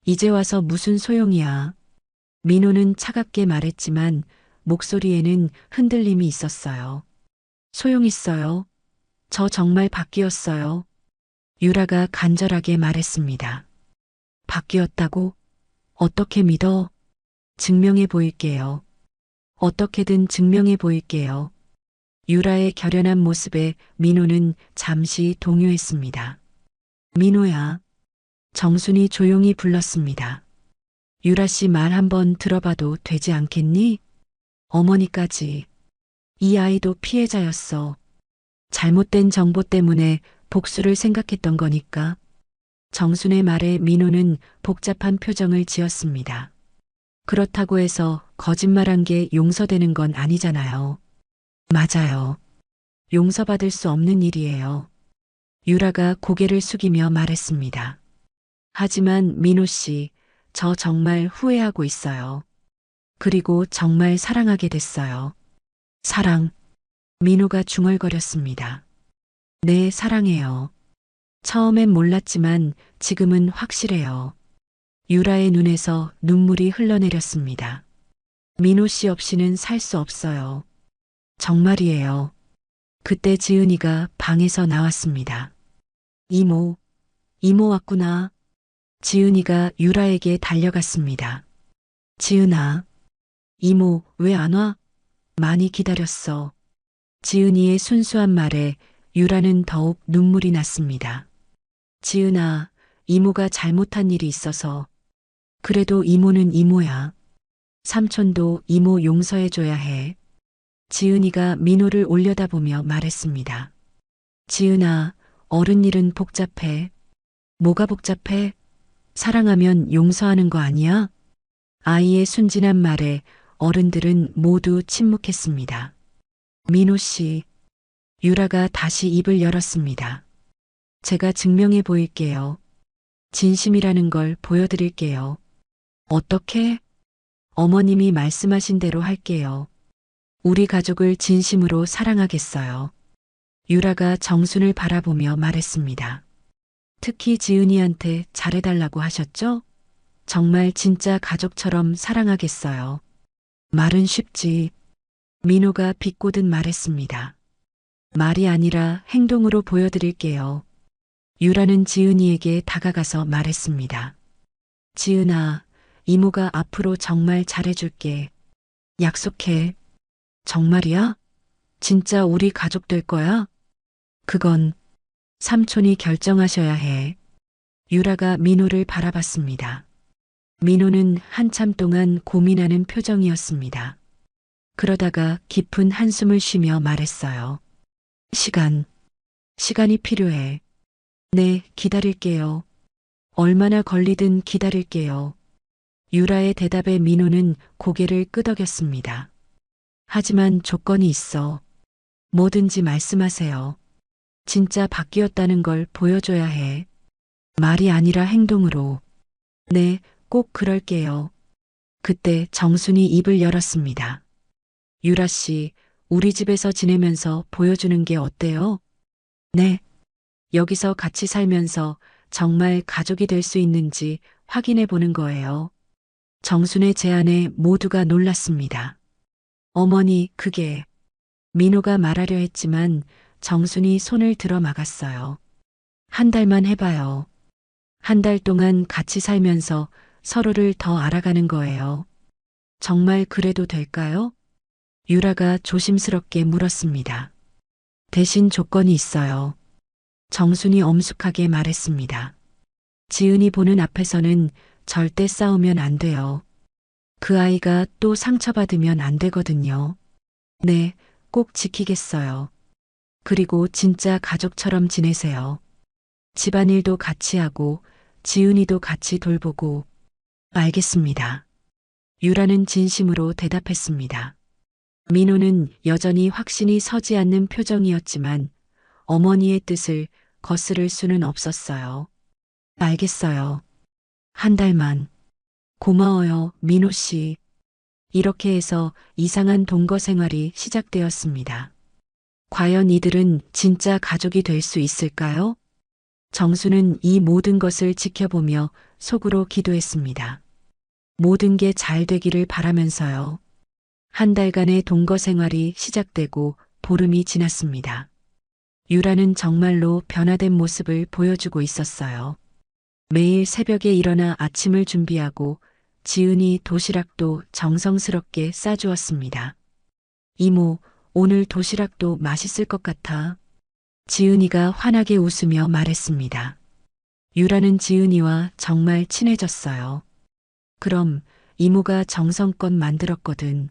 Speaker 1: 이제 와서 무슨 소용이야. 민호는 차갑게 말했지만 목소리에는 흔들림이 있었어요. 소용 있어요. 저 정말 바뀌었어요. 유라가 간절하게 말했습니다. 바뀌었다고? 어떻게 믿어? 증명해 보일게요. 어떻게든 증명해 보일게요. 유라의 결연한 모습에 민호는 잠시 동요했습니다. 민호야. 정순이 조용히 불렀습니다. 유라 씨 말 한번 들어봐도 되지 않겠니? 어머니까지. 이 아이도 피해자였어. 잘못된 정보 때문에 복수를 생각했던 거니까. 정순의 말에 민호는 복잡한 표정을 지었습니다. 그렇다고 해서 거짓말한 게 용서되는 건 아니잖아요. 맞아요. 용서받을 수 없는 일이에요. 유라가 고개를 숙이며 말했습니다. 하지만 민호 씨, 저 정말 후회하고 있어요. 그리고 정말 사랑하게 됐어요. 사랑. 민호가 중얼거렸습니다. 네, 사랑해요. 처음엔 몰랐지만 지금은 확실해요. 유라의 눈에서 눈물이 흘러내렸습니다. 민호 씨 없이는 살 수 없어요. 정말이에요. 그때 지은이가 방에서 나왔습니다. 이모, 이모 왔구나. 지은이가 유라에게 달려갔습니다. 지은아, 이모 왜 안 와? 많이 기다렸어. 지은이의 순수한 말에 유라는 더욱 눈물이 났습니다. 지은아, 이모가 잘못한 일이 있어서. 그래도 이모는 이모야. 삼촌도 이모 용서해줘야 해. 지은이가 민호를 올려다보며 말했습니다. 지은아, 어른 일은 복잡해. 뭐가 복잡해? 사랑하면 용서하는 거 아니야? 아이의 순진한 말에 어른들은 모두 침묵했습니다. 민호 씨, 유라가 다시 입을 열었습니다. 제가 증명해 보일게요. 진심이라는 걸 보여드릴게요. 어떻게? 어머님이 말씀하신 대로 할게요. 우리 가족을 진심으로 사랑하겠어요. 유라가 정순을 바라보며 말했습니다. 특히 지은이한테 잘해달라고 하셨죠? 정말 진짜 가족처럼 사랑하겠어요. 말은 쉽지. 민호가 비꼬듯 말했습니다. 말이 아니라 행동으로 보여드릴게요. 유라는 지은이에게 다가가서 말했습니다. 지은아, 이모가 앞으로 정말 잘해줄게. 약속해. 정말이야? 진짜 우리 가족 될 거야? 그건 삼촌이 결정하셔야 해. 유라가 민호를 바라봤습니다. 민호는 한참 동안 고민하는 표정이었습니다. 그러다가 깊은 한숨을 쉬며 말했어요. 시간이 필요해. 네, 기다릴게요. 얼마나 걸리든 기다릴게요. 유라의 대답에 민호는 고개를 끄덕였습니다. 하지만 조건이 있어. 뭐든지 말씀하세요. 진짜 바뀌었다는 걸 보여줘야 해. 말이 아니라 행동으로. 네, 꼭 그럴게요. 그때 정순이 입을 열었습니다. 유라 씨, 우리 집에서 지내면서 보여주는 게 어때요? 네. 여기서 같이 살면서 정말 가족이 될 수 있는지 확인해 보는 거예요. 정순의 제안에 모두가 놀랐습니다. 어머니, 그게. 민호가 말하려 했지만 정순이 손을 들어 막았어요. 한 달만 해봐요. 한 달 동안 같이 살면서 서로를 더 알아가는 거예요. 정말 그래도 될까요? 유라가 조심스럽게 물었습니다. 대신 조건이 있어요. 정순이 엄숙하게 말했습니다. 지은이 보는 앞에서는 절대 싸우면 안 돼요. 그 아이가 또 상처받으면 안 되거든요. 네, 꼭 지키겠어요. 그리고 진짜 가족처럼 지내세요. 집안일도 같이 하고 지은이도 같이 돌보고. 알겠습니다. 유라는 진심으로 대답했습니다. 민호는 여전히 확신이 서지 않는 표정이었지만 어머니의 뜻을 거스를 수는 없었어요. 알겠어요. 한 달만. 고마워요, 민호 씨. 이렇게 해서 이상한 동거 생활이 시작되었습니다. 과연 이들은 진짜 가족이 될 수 있을까요? 정수는 이 모든 것을 지켜보며 속으로 기도했습니다. 모든 게 잘 되기를 바라면서요. 한 달간의 동거 생활이 시작되고 보름이 지났습니다. 유라는 정말로 변화된 모습을 보여주고 있었어요. 매일 새벽에 일어나 아침을 준비하고 지은이 도시락도 정성스럽게 싸주었습니다. 이모, 오늘 도시락도 맛있을 것 같아. 지은이가 환하게 웃으며 말했습니다. 유라는 지은이와 정말 친해졌어요. 그럼 이모가 정성껏 만들었거든.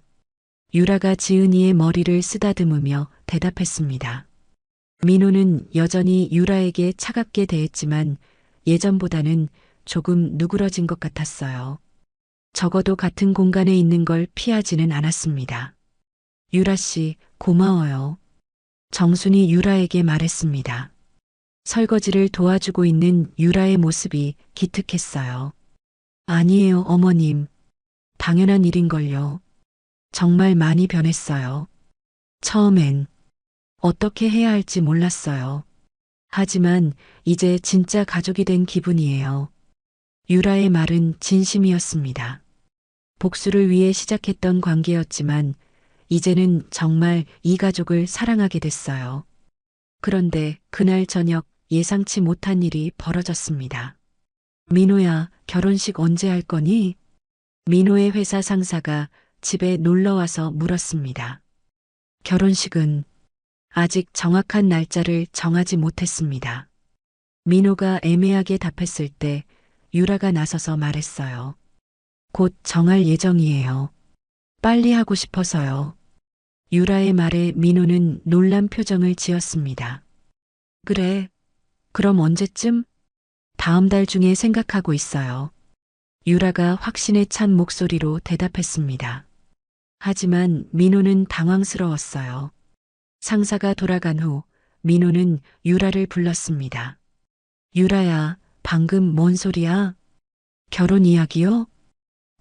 Speaker 1: 유라가 지은이의 머리를 쓰다듬으며 대답했습니다. 민호는 여전히 유라에게 차갑게 대했지만 예전보다는 조금 누그러진 것 같았어요. 적어도 같은 공간에 있는 걸 피하지는 않았습니다. 유라 씨, 고마워요. 정순이 유라에게 말했습니다. 설거지를 도와주고 있는 유라의 모습이 기특했어요. 아니에요, 어머님. 당연한 일인걸요. 정말 많이 변했어요. 처음엔 어떻게 해야 할지 몰랐어요. 하지만 이제 진짜 가족이 된 기분이에요. 유라의 말은 진심이었습니다. 복수를 위해 시작했던 관계였지만 이제는 정말 이 가족을 사랑하게 됐어요. 그런데 그날 저녁 예상치 못한 일이 벌어졌습니다. 민호야, 결혼식 언제 할 거니? 민호의 회사 상사가 집에 놀러 와서 물었습니다. 결혼식은 아직 정확한 날짜를 정하지 못했습니다. 민호가 애매하게 답했을 때 유라가 나서서 말했어요. 곧 정할 예정이에요. 빨리 하고 싶어서요. 유라의 말에 민호는 놀란 표정을 지었습니다. 그래, 그럼 언제쯤? 다음 달 중에 생각하고 있어요. 유라가 확신에 찬 목소리로 대답했습니다. 하지만 민호는 당황스러웠어요. 상사가 돌아간 후 민호는 유라를 불렀습니다. 유라야, 방금 뭔 소리야? 결혼 이야기요?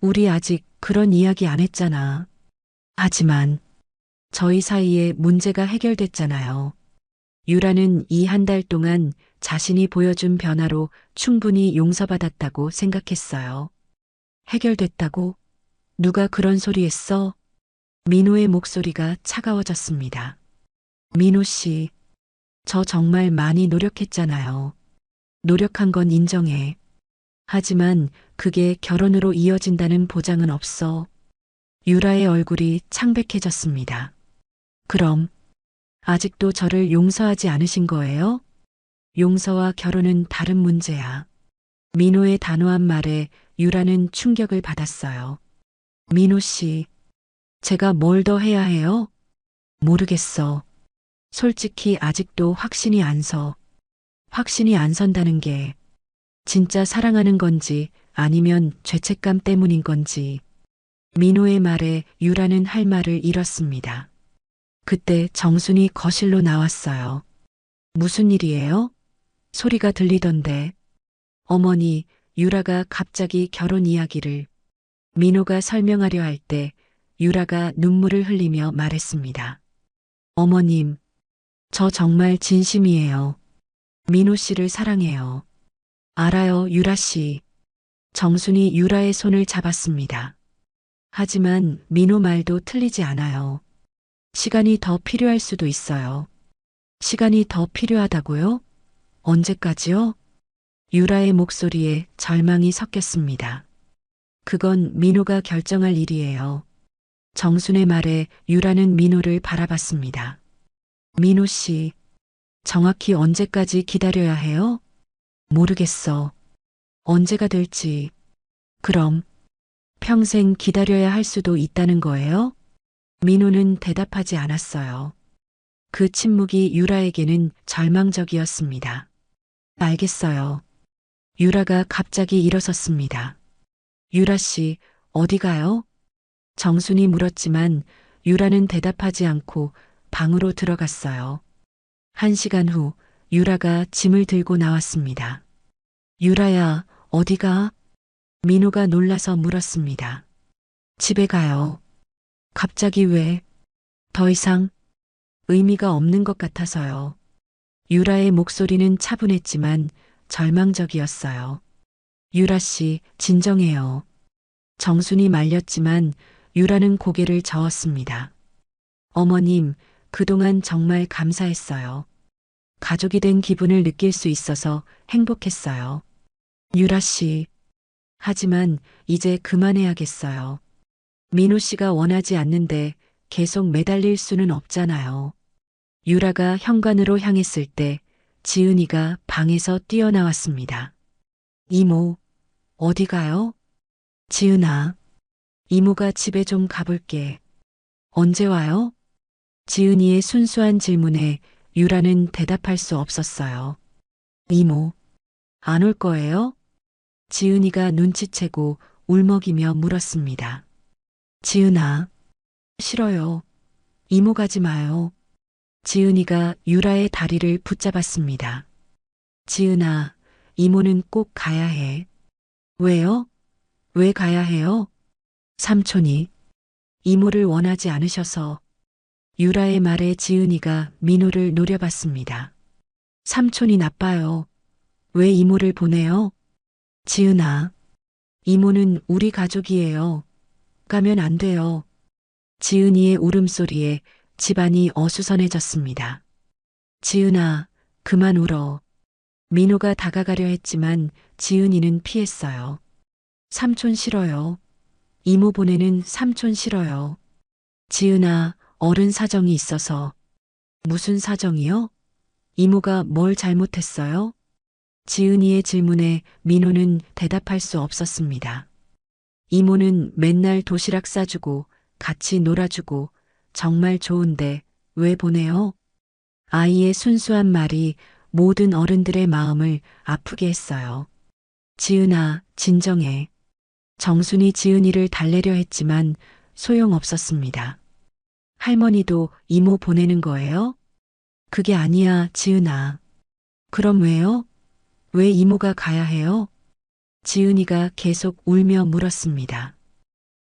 Speaker 1: 우리 아직 그런 이야기 안 했잖아. 하지만 저희 사이에 문제가 해결됐잖아요. 유라는 이 한 달 동안 자신이 보여준 변화로 충분히 용서받았다고 생각했어요. 해결됐다고? 누가 그런 소리 했어? 민호의 목소리가 차가워졌습니다. 민호 씨, 저 정말 많이 노력했잖아요. 노력한 건 인정해. 하지만 그게 결혼으로 이어진다는 보장은 없어. 유라의 얼굴이 창백해졌습니다. 그럼 아직도 저를 용서하지 않으신 거예요? 용서와 결혼은 다른 문제야. 민호의 단호한 말에 유라는 충격을 받았어요. 민호 씨, 제가 뭘 더 해야 해요? 모르겠어. 솔직히 아직도 확신이 안 선다는 게 진짜 사랑하는 건지 아니면 죄책감 때문인 건지. 민호의 말에 유라는 할 말을 잃었습니다. 그때 정순이 거실로 나왔어요. 무슨 일이에요? 소리가 들리던데. 어머니, 유라가 갑자기 결혼 이야기를 민호가 설명하려 할 때 유라가 눈물을 흘리며 말했습니다. 어머님, 저 정말 진심이에요. 민호 씨를 사랑해요. 알아요, 유라 씨. 정순이 유라의 손을 잡았습니다. 하지만 민호 말도 틀리지 않아요. 시간이 더 필요할 수도 있어요. 시간이 더 필요하다고요? 언제까지요? 유라의 목소리에 절망이 섞였습니다. 그건 민호가 결정할 일이에요. 정순의 말에 유라는 민호를 바라봤습니다. 민호 씨, 정확히 언제까지 기다려야 해요? 모르겠어. 언제가 될지. 그럼 평생 기다려야 할 수도 있다는 거예요? 민호는 대답하지 않았어요. 그 침묵이 유라에게는 절망적이었습니다. 알겠어요. 유라가 갑자기 일어섰습니다. 유라 씨, 어디 가요? 정순이 물었지만 유라는 대답하지 않고 방으로 들어갔어요. 1시간 후 유라가 짐을 들고 나왔습니다. 유라야, 어디 가? 민호가 놀라서 물었습니다. 집에 가요. 갑자기 왜? 더 이상 의미가 없는 것 같아서요. 유라의 목소리는 차분했지만 절망적이었어요. 유라 씨, 진정해요. 정순이 말렸지만 유라는 고개를 저었습니다. 어머님, 그동안 정말 감사했어요. 가족이 된 기분을 느낄 수 있어서 행복했어요. 유라 씨, 하지만 이제 그만해야겠어요. 민호 씨가 원하지 않는데 계속 매달릴 수는 없잖아요. 유라가 현관으로 향했을 때 지은이가 방에서 뛰어나왔습니다. 이모, 어디 가요? 지은아, 이모가 집에 좀 가볼게. 언제 와요? 지은이의 순수한 질문에 유라는 대답할 수 없었어요. 이모, 안 올 거예요? 지은이가 눈치채고 울먹이며 물었습니다. 지은아, 싫어요. 이모 가지 마요. 지은이가 유라의 다리를 붙잡았습니다. 지은아, 이모는 꼭 가야 해. 왜요? 왜 가야 해요? 삼촌이 이모를 원하지 않으셔서. 유라의 말에 지은이가 민호를 노려봤습니다. 삼촌이 나빠요. 왜 이모를 보내요? 지은아, 이모는 우리 가족이에요. 가면 안 돼요. 지은이의 울음소리에 집안이 어수선해졌습니다. 지은아, 그만 울어. 민호가 다가가려 했지만 지은이는 피했어요. 삼촌 싫어요. 이모 보내는 삼촌 싫어요. 지은아, 어른 사정이 있어서. 무슨 사정이요? 이모가 뭘 잘못했어요? 지은이의 질문에 민호는 대답할 수 없었습니다. 이모는 맨날 도시락 싸주고 같이 놀아주고 정말 좋은데 왜 보내요? 아이의 순수한 말이 모든 어른들의 마음을 아프게 했어요. 지은아, 진정해. 정순이 지은이를 달래려 했지만 소용없었습니다. 할머니도 이모 보내는 거예요? 그게 아니야, 지은아. 그럼 왜요? 왜 이모가 가야 해요? 지은이가 계속 울며 물었습니다.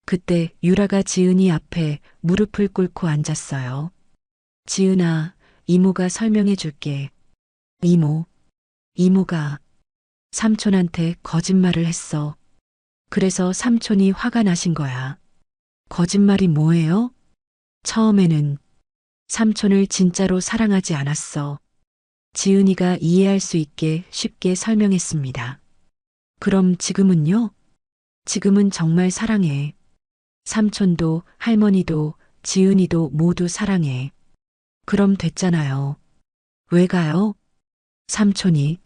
Speaker 1: 그때 유라가 지은이 앞에 무릎을 꿇고 앉았어요. 지은아, 이모가 설명해 줄게. 이모가 삼촌한테 거짓말을 했어. 그래서 삼촌이 화가 나신 거야. 거짓말이 뭐예요? 처음에는 삼촌을 진짜로 사랑하지 않았어. 지은이가 이해할 수 있게 쉽게 설명했습니다. 그럼 지금은요? 지금은 정말 사랑해. 삼촌도 할머니도 지은이도 모두 사랑해. 그럼 됐잖아요. 왜 가요? 삼촌이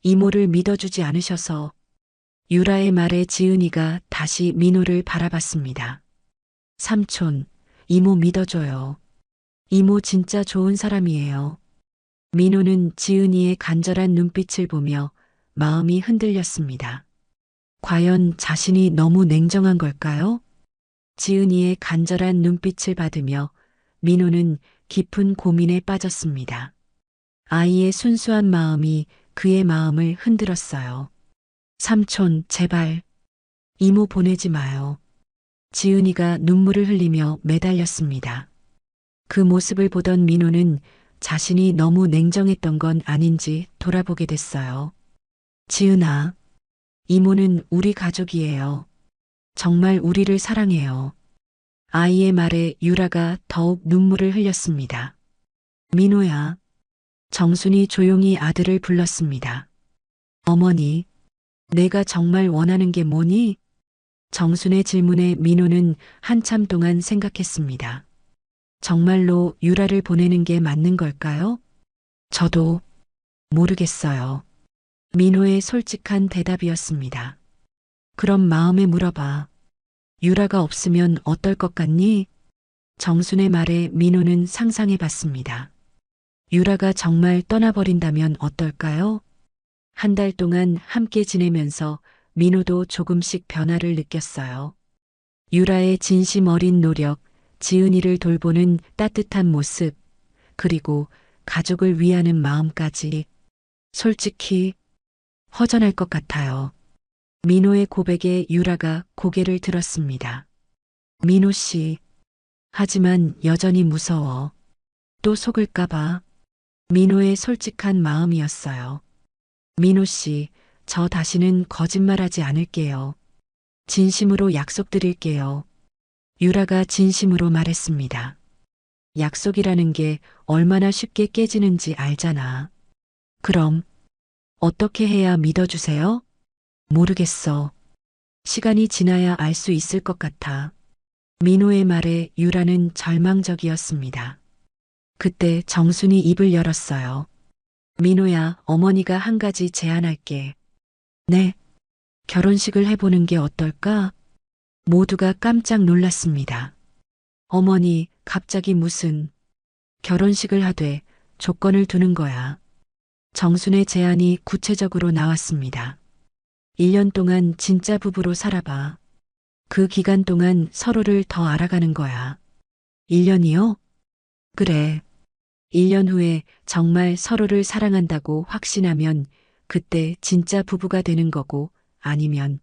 Speaker 1: 이모를 믿어주지 않으셔서. 유라의 말에 지은이가 다시 민호를 바라봤습니다. 삼촌, 이모 믿어줘요. 이모 진짜 좋은 사람이에요. 민호는 지은이의 간절한 눈빛을 보며 마음이 흔들렸습니다. 과연 자신이 너무 냉정한 걸까요? 지은이의 간절한 눈빛을 받으며 민호는 깊은 고민에 빠졌습니다. 아이의 순수한 마음이 그의 마음을 흔들었어요. 삼촌, 제발. 이모 보내지 마요. 지은이가 눈물을 흘리며 매달렸습니다. 그 모습을 보던 민호는 자신이 너무 냉정했던 건 아닌지 돌아보게 됐어요. 지은아, 이모는 우리 가족이에요. 정말 우리를 사랑해요. 아이의 말에 유라가 더욱 눈물을 흘렸습니다. 민호야. 정순이 조용히 아들을 불렀습니다. 어머니, 내가 정말 원하는 게 뭐니? 정순의 질문에 민호는 한참 동안 생각했습니다. 정말로 유라를 보내는 게 맞는 걸까요? 저도 모르겠어요. 민호의 솔직한 대답이었습니다. 그럼 마음에 물어봐. 유라가 없으면 어떨 것 같니? 정순의 말에 민호는 상상해 봤습니다. 유라가 정말 떠나버린다면 어떨까요? 한 달 동안 함께 지내면서 민호도 조금씩 변화를 느꼈어요. 유라의 진심 어린 노력, 지은이를 돌보는 따뜻한 모습, 그리고 가족을 위하는 마음까지. 솔직히 허전할 것 같아요. 민호의 고백에 유라가 고개를 들었습니다. 민호 씨, 하지만 여전히 무서워. 또 속을까봐. 민호의 솔직한 마음이었어요. 민호 씨, 저 다시는 거짓말하지 않을게요. 진심으로 약속드릴게요. 유라가 진심으로 말했습니다. 약속이라는 게 얼마나 쉽게 깨지는지 알잖아. 그럼 어떻게 해야 믿어주세요? 모르겠어. 시간이 지나야 알 수 있을 것 같아. 민호의 말에 유라는 절망적이었습니다. 그때 정순이 입을 열었어요. 민호야, 어머니가 한 가지 제안할게. 네. 결혼식을 해보는 게 어떨까? 모두가 깜짝 놀랐습니다. 어머니, 갑자기 무슨 결혼식을 하되 조건을 두는 거야. 정순의 제안이 구체적으로 나왔습니다. 1년 동안 진짜 부부로 살아봐. 그 기간 동안 서로를 더 알아가는 거야. 1년이요? 그래. 1년 후에 정말 서로를 사랑한다고 확신하면 그때 진짜 부부가 되는 거고, 아니면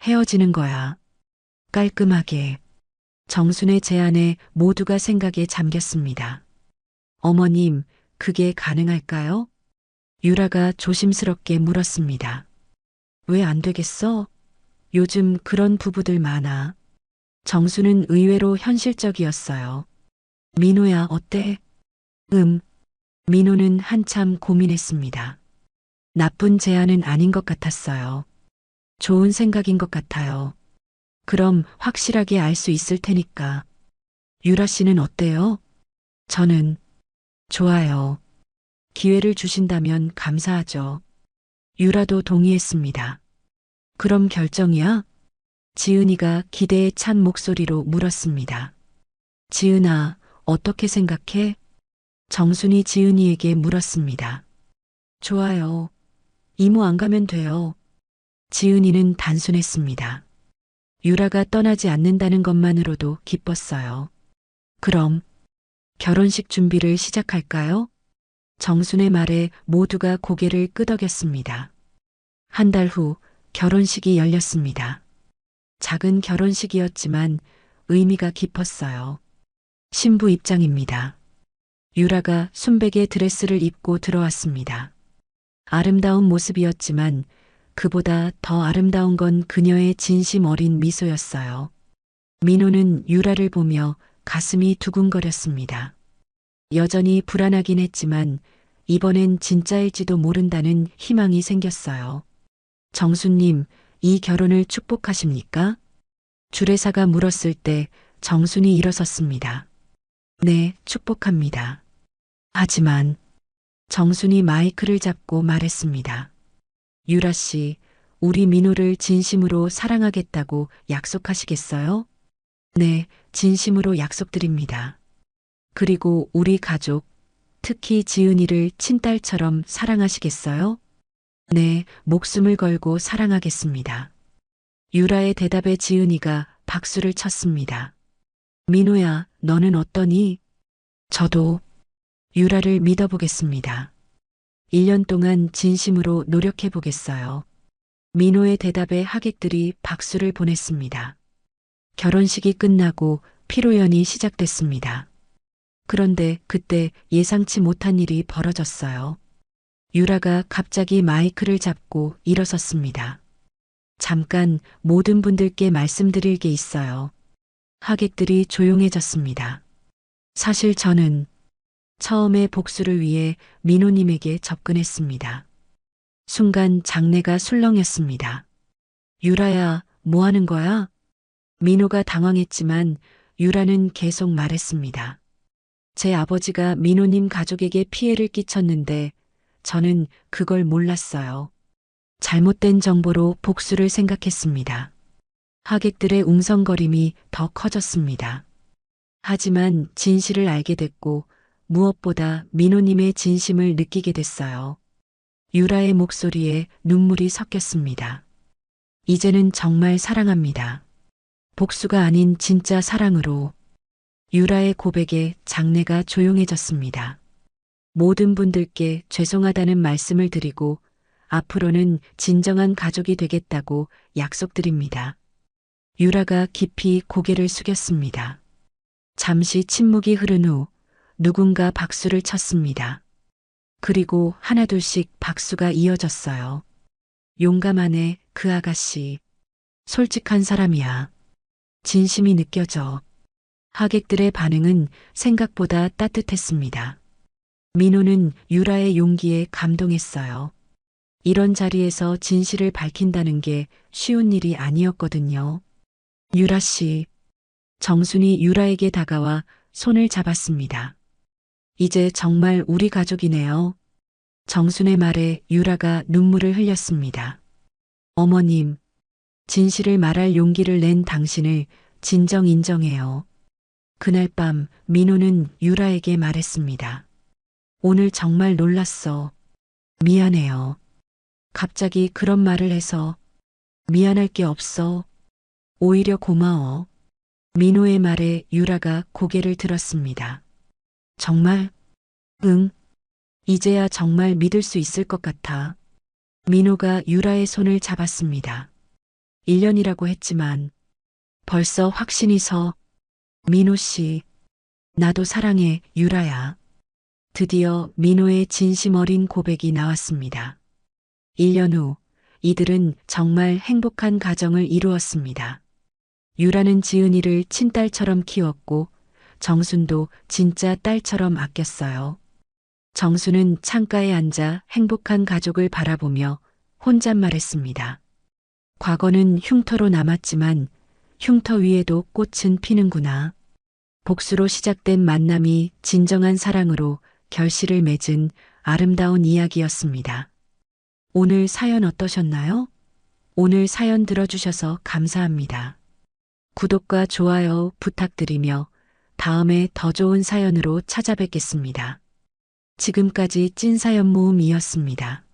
Speaker 1: 헤어지는 거야. 깔끔하게. 정순의 제안에 모두가 생각에 잠겼습니다. 어머님, 그게 가능할까요? 유라가 조심스럽게 물었습니다. 왜 안 되겠어? 요즘 그런 부부들 많아. 정수는 의외로 현실적이었어요. 민호야, 어때? 민호는 한참 고민했습니다. 나쁜 제안은 아닌 것 같았어요. 좋은 생각인 것 같아요. 그럼 확실하게 알 수 있을 테니까. 유라 씨는 어때요? 저는 좋아요. 기회를 주신다면 감사하죠. 유라도 동의했습니다. 그럼 결정이야? 지은이가 기대에 찬 목소리로 물었습니다. 지은아, 어떻게 생각해? 정순이 지은이에게 물었습니다. 좋아요. 이모 안 가면 돼요. 지은이는 단순했습니다. 유라가 떠나지 않는다는 것만으로도 기뻤어요. 그럼 결혼식 준비를 시작할까요? 정순의 말에 모두가 고개를 끄덕였습니다. 한 달 후 결혼식이 열렸습니다. 작은 결혼식이었지만 의미가 깊었어요. 신부 입장입니다. 유라가 순백의 드레스를 입고 들어왔습니다. 아름다운 모습이었지만 그보다 더 아름다운 건 그녀의 진심 어린 미소였어요. 민호는 유라를 보며 가슴이 두근거렸습니다. 여전히 불안하긴 했지만 이번엔 진짜일지도 모른다는 희망이 생겼어요. 정수님, 이 결혼을 축복하십니까? 주례사가 물었을 때 정순이 일어섰습니다. 네, 축복합니다. 하지만 정순이 마이크를 잡고 말했습니다. 유라 씨, 우리 민호를 진심으로 사랑하겠다고 약속하시겠어요? 네, 진심으로 약속드립니다. 그리고 우리 가족, 특히 지은이를 친딸처럼 사랑하시겠어요? 네, 목숨을 걸고 사랑하겠습니다. 유라의 대답에 지은이가 박수를 쳤습니다. 민호야, 너는 어떠니? 저도 유라를 믿어보겠습니다. 1년 동안 진심으로 노력해보겠어요. 민호의 대답에 하객들이 박수를 보냈습니다. 결혼식이 끝나고 피로연이 시작됐습니다. 그런데 그때 예상치 못한 일이 벌어졌어요. 유라가 갑자기 마이크를 잡고 일어섰습니다. 잠깐 모든 분들께 말씀드릴 게 있어요. 하객들이 조용해졌습니다. 사실 저는 처음에 복수를 위해 민호님에게 접근했습니다. 순간 장내가 술렁였습니다. 유라야, 뭐 하는 거야? 민호가 당황했지만 유라는 계속 말했습니다. 제 아버지가 민호님 가족에게 피해를 끼쳤는데 저는 그걸 몰랐어요. 잘못된 정보로 복수를 생각했습니다. 하객들의 웅성거림이 더 커졌습니다. 하지만 진실을 알게 됐고 무엇보다 민호님의 진심을 느끼게 됐어요. 유라의 목소리에 눈물이 섞였습니다. 이제는 정말 사랑합니다. 복수가 아닌 진짜 사랑으로. 유라의 고백에 장내가 조용해졌습니다. 모든 분들께 죄송하다는 말씀을 드리고 앞으로는 진정한 가족이 되겠다고 약속드립니다. 유라가 깊이 고개를 숙였습니다. 잠시 침묵이 흐른 후 누군가 박수를 쳤습니다. 그리고 하나둘씩 박수가 이어졌어요. 용감하네, 그 아가씨. 솔직한 사람이야. 진심이 느껴져. 하객들의 반응은 생각보다 따뜻했습니다. 민호는 유라의 용기에 감동했어요. 이런 자리에서 진실을 밝힌다는 게 쉬운 일이 아니었거든요. 유라 씨. 정순이 유라에게 다가와 손을 잡았습니다. 이제 정말 우리 가족이네요. 정순의 말에 유라가 눈물을 흘렸습니다. 어머님, 진실을 말할 용기를 낸 당신을 진정 인정해요. 그날 밤 민호는 유라에게 말했습니다. 오늘 정말 놀랐어. 미안해요. 갑자기 그런 말을 해서 미안할 게 없어. 오히려 고마워. 민호의 말에 유라가 고개를 들었습니다. 정말? 응. 이제야 정말 믿을 수 있을 것 같아. 민호가 유라의 손을 잡았습니다. 1년이라고 했지만 벌써 확신이 서. 민호 씨, 나도 사랑해, 유라야. 드디어 민호의 진심 어린 고백이 나왔습니다. 1년 후 이들은 정말 행복한 가정을 이루었습니다. 유라는 지은이를 친딸처럼 키웠고 정순도 진짜 딸처럼 아꼈어요. 정수는 창가에 앉아 행복한 가족을 바라보며 혼잣말했습니다. 과거는 흉터로 남았지만 흉터 위에도 꽃은 피는구나. 복수로 시작된 만남이 진정한 사랑으로 결실을 맺은 아름다운 이야기였습니다. 오늘 사연 어떠셨나요? 오늘 사연 들어주셔서 감사합니다. 구독과 좋아요 부탁드리며 다음에 더 좋은 사연으로 찾아뵙겠습니다. 지금까지 찐사연 모음이었습니다.